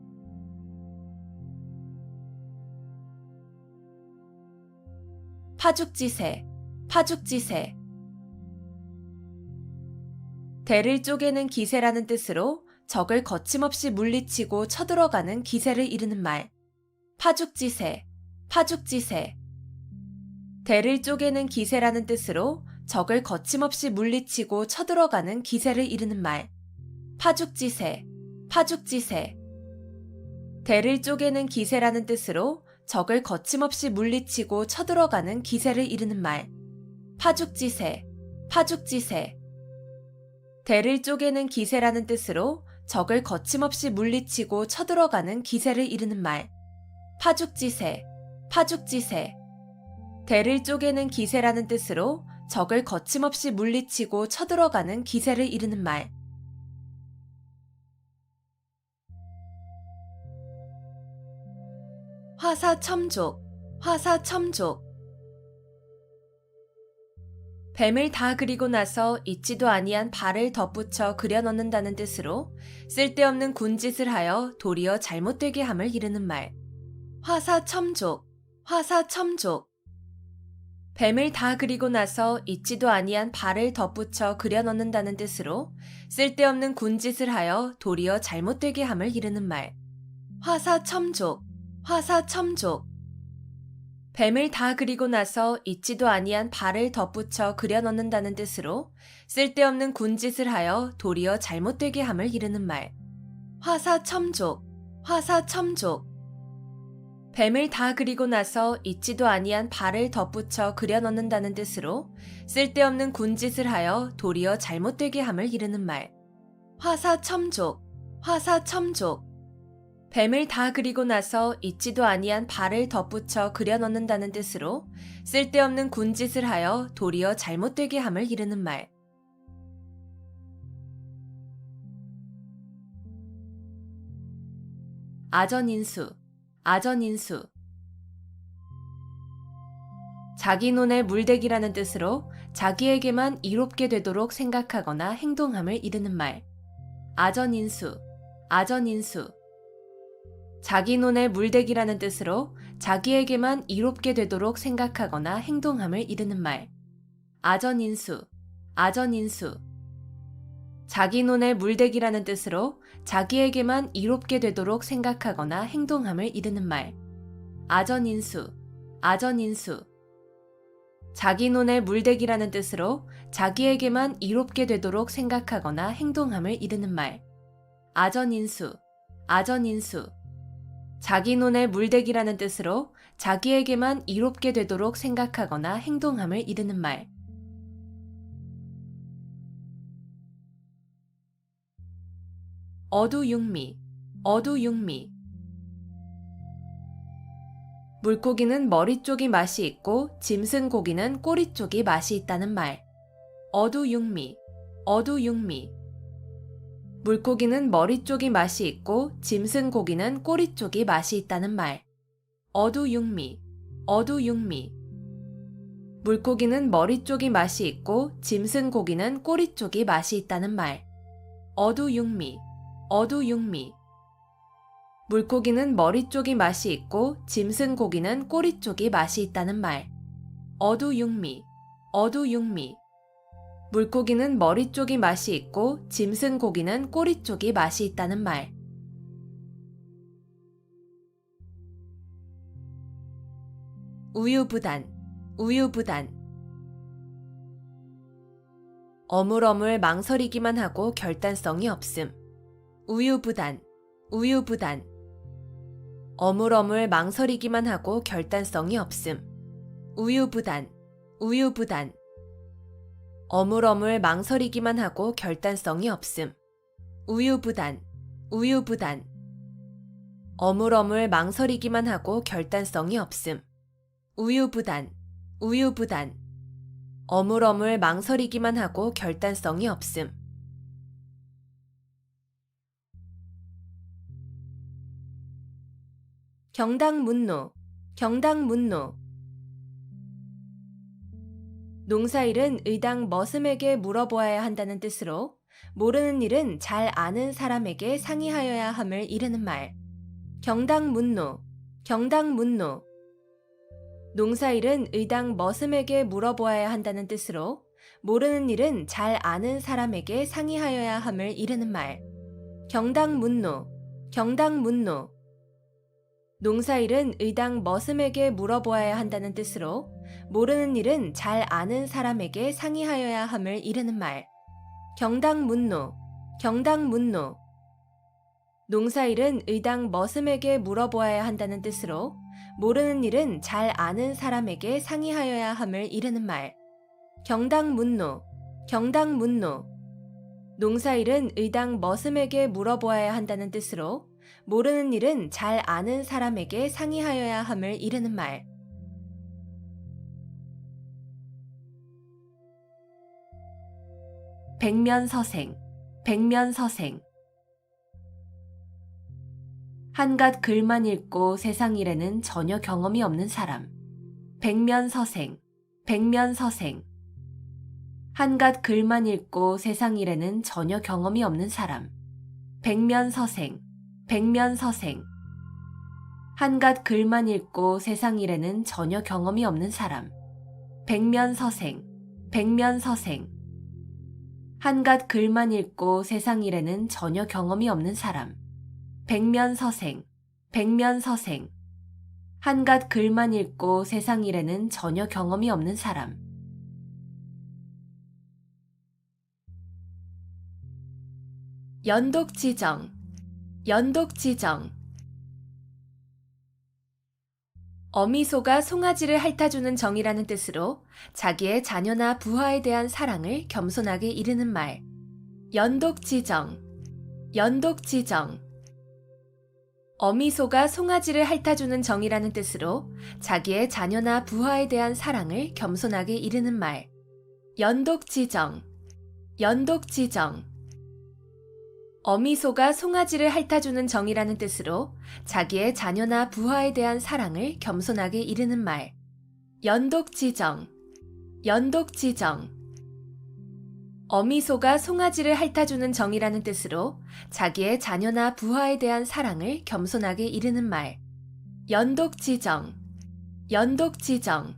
파죽지세, 파죽지세. 대를 쪼개는 기세라는 뜻으로 적을 거침없이 물리치고 쳐들어가는 기세를 이르는 말. 파죽지세, 파죽지세. 대를 쪼개는 기세라는 뜻으로 적을 거침없이 물리치고 쳐들어가는 기세를 이르는 말. 파죽지세, 파죽지세. 대를 쪼개는 기세라는 뜻으로 적을 거침없이 물리치고 쳐들어가는 기세를 이르는 말. 파죽지세, 파죽지세. 대를 쪼개는 기세라는 뜻으로 적을 거침없이 물리치고 쳐들어가는 기세를 이르는 말. 파죽지세, 파죽지세. 대를 쪼개는 기세라는 뜻으로 적을 거침없이 물리치고 쳐들어가는 기세를 이르는 말. 화사첨족, 화사첨족. 뱀을 다 그리고 나서 있지도 아니한 발을 덧붙여 그려 넣는다는 뜻으로 쓸데없는 군짓을 하여 도리어 잘못되게 함을 이르는 말. 화사첨족, 화사첨족. 뱀을 다 그리고 나서 있지도 아니한 발을 덧붙여 그려 넣는다는 뜻으로 쓸데없는 군짓을 하여 도리어 잘못되게 함을 이르는 말. 화사첨족, 화사첨족. 뱀을 다 그리고 나서 있지도 아니한 발을 덧붙여 그려 넣는다는 뜻으로 쓸데없는 군짓을 하여 도리어 잘못되게 함을 이르는 말. 화사첨족, 화사첨족. 뱀을 다 그리고 나서 있지도 아니한 발을 덧붙여 그려 넣는다는 뜻으로 쓸데없는 군짓을 하여 도리어 잘못되게 함을 이르는 말. 화사첨족, 화사첨족. 뱀을 다 그리고 나서 있지도 아니한 발을 덧붙여 그려 넣는다는 뜻으로 쓸데없는 군짓을 하여 도리어 잘못되게 함을 이르는 말. 아전인수, 아전인수. 자기 논에 물대기라는 뜻으로 자기에게만 이롭게 되도록 생각하거나 행동함을 이르는 말. 아전인수, 아전인수. 자기 논에 물대기라는 뜻으로 자기에게만 이롭게 되도록 생각하거나 행동함을 이르는 말. 아전인수, 아전인수. 자기 논에 물대기라는 뜻으로 자기에게만 이롭게 되도록 생각하거나 행동함을 이르는 말. 아전인수, 아전인수. 자기 논에 물대기라는 뜻으로 자기에게만 이롭게 되도록 생각하거나 행동함을 이르는 말. 아전인수, 아전인수. 자기 논에 물대기라는 뜻으로 자기에게만 이롭게 되도록 생각하거나 행동함을 이르는 말. 어두육미, 어두육미. 물고기는 머리 쪽이 맛이 있고 짐승 고기는 꼬리 쪽이 맛이 있다는 말. 어두육미, 어두육미. 물고기는 머리 쪽이 맛이 있고 짐승 고기는 꼬리 쪽이 맛이 있다는 말. 어두육미, 어두육미. 물고기는 머리 쪽이 맛이 있고 짐승 고기는 꼬리 쪽이 맛이 있다는 말. 어두육미, 어두육미. 물고기는 머리 쪽이 맛이 있고 짐승 고기는 꼬리 쪽이 맛이 있다는 말. 어두육미, 어두육미. 물고기는 머리 쪽이 맛이 있고 짐승 고기는 꼬리 쪽이 맛이 있다는 말. 우유부단, 우유부단. 어물어물 망설이기만 하고 결단성이 없음. 우유부단, 우유부단. 어물어물 망설이기만 하고 결단성이 없음. 우유부단, 우유부단. 어물어물 망설이기만 하고 결단성이 없음. 우유부단, 우유부단. 어물어물 망설이기만 하고 결단성이 없음. 우유부단, 우유부단. 어물어물 망설이기만 하고 결단성이 없음. 경당문노, 경당문노. 농사일은 의당 머슴에게 물어보아야 한다는 뜻으로 모르는 일은 잘 아는 사람에게 상의하여야 함을 이르는 말. 경당문노, 경당문노. 농사일은 의당 머슴에게 물어보아야 한다는 뜻으로 모르는 일은 잘 아는 사람에게 상의하여야 함을 이르는 말. 경당문노, 경당문노. 농사일은 의당 머슴에게 물어보아야 한다는 뜻으로 모르는 일은 잘 아는 사람에게 상의하여야 함을 이르는 말. 경당문노, 경당문노. 농사일은 의당 머슴에게 물어보아야 한다는 뜻으로 모르는 일은 잘 아는 사람에게 상의하여야 함을 이르는 말. 경당문노, 경당문노. 농사일은 의당 머슴에게 물어보아야 한다는 뜻으로 모르는 일은 잘 아는 사람에게 상의하여야 함을 이르는 말. 백면서생, 백면서생. 한갓 글만 읽고 세상 일에는 전혀 경험이 없는 사람. 백면서생, 백면서생. 한갓 글만 읽고 세상 일에는 전혀 경험이 없는 사람. 백면서생, 백면서생. 한갓 글만 읽고 세상 일에는 전혀 경험이 없는 사람. 백면서생, 백면서생. 한갓 글만 읽고 세상 일에는 전혀 경험이 없는 사람. 백면서생, 백면서생. 한갓 글만 읽고 세상 일에는 전혀 경험이 없는 사람. 연독지정, 연독지정. 어미소가 송아지를 핥아주는 정이라는 뜻으로 자기의 자녀나 부하에 대한 사랑을 겸손하게 이르는 말. 연독지정, 연독지정. 어미소가 송아지를 핥아주는 정이라는 뜻으로 자기의 자녀나 부하에 대한 사랑을 겸손하게 이르는 말. 연독지정, 연독지정. 어미소가 송아지를 핥아주는 정이라는 뜻으로 자기의 자녀나 부하에 대한 사랑을 겸손하게 이르는 말. 연독지정, 연독지정. 어미소가 송아지를 핥아주는 정이라는 뜻으로 자기의 자녀나 부하에 대한 사랑을 겸손하게 이르는 말. 연독지정, 연독지정.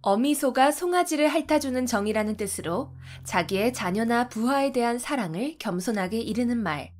어미소가 송아지를 핥아주는 정이라는 뜻으로 자기의 자녀나 부하에 대한 사랑을 겸손하게 이르는 말.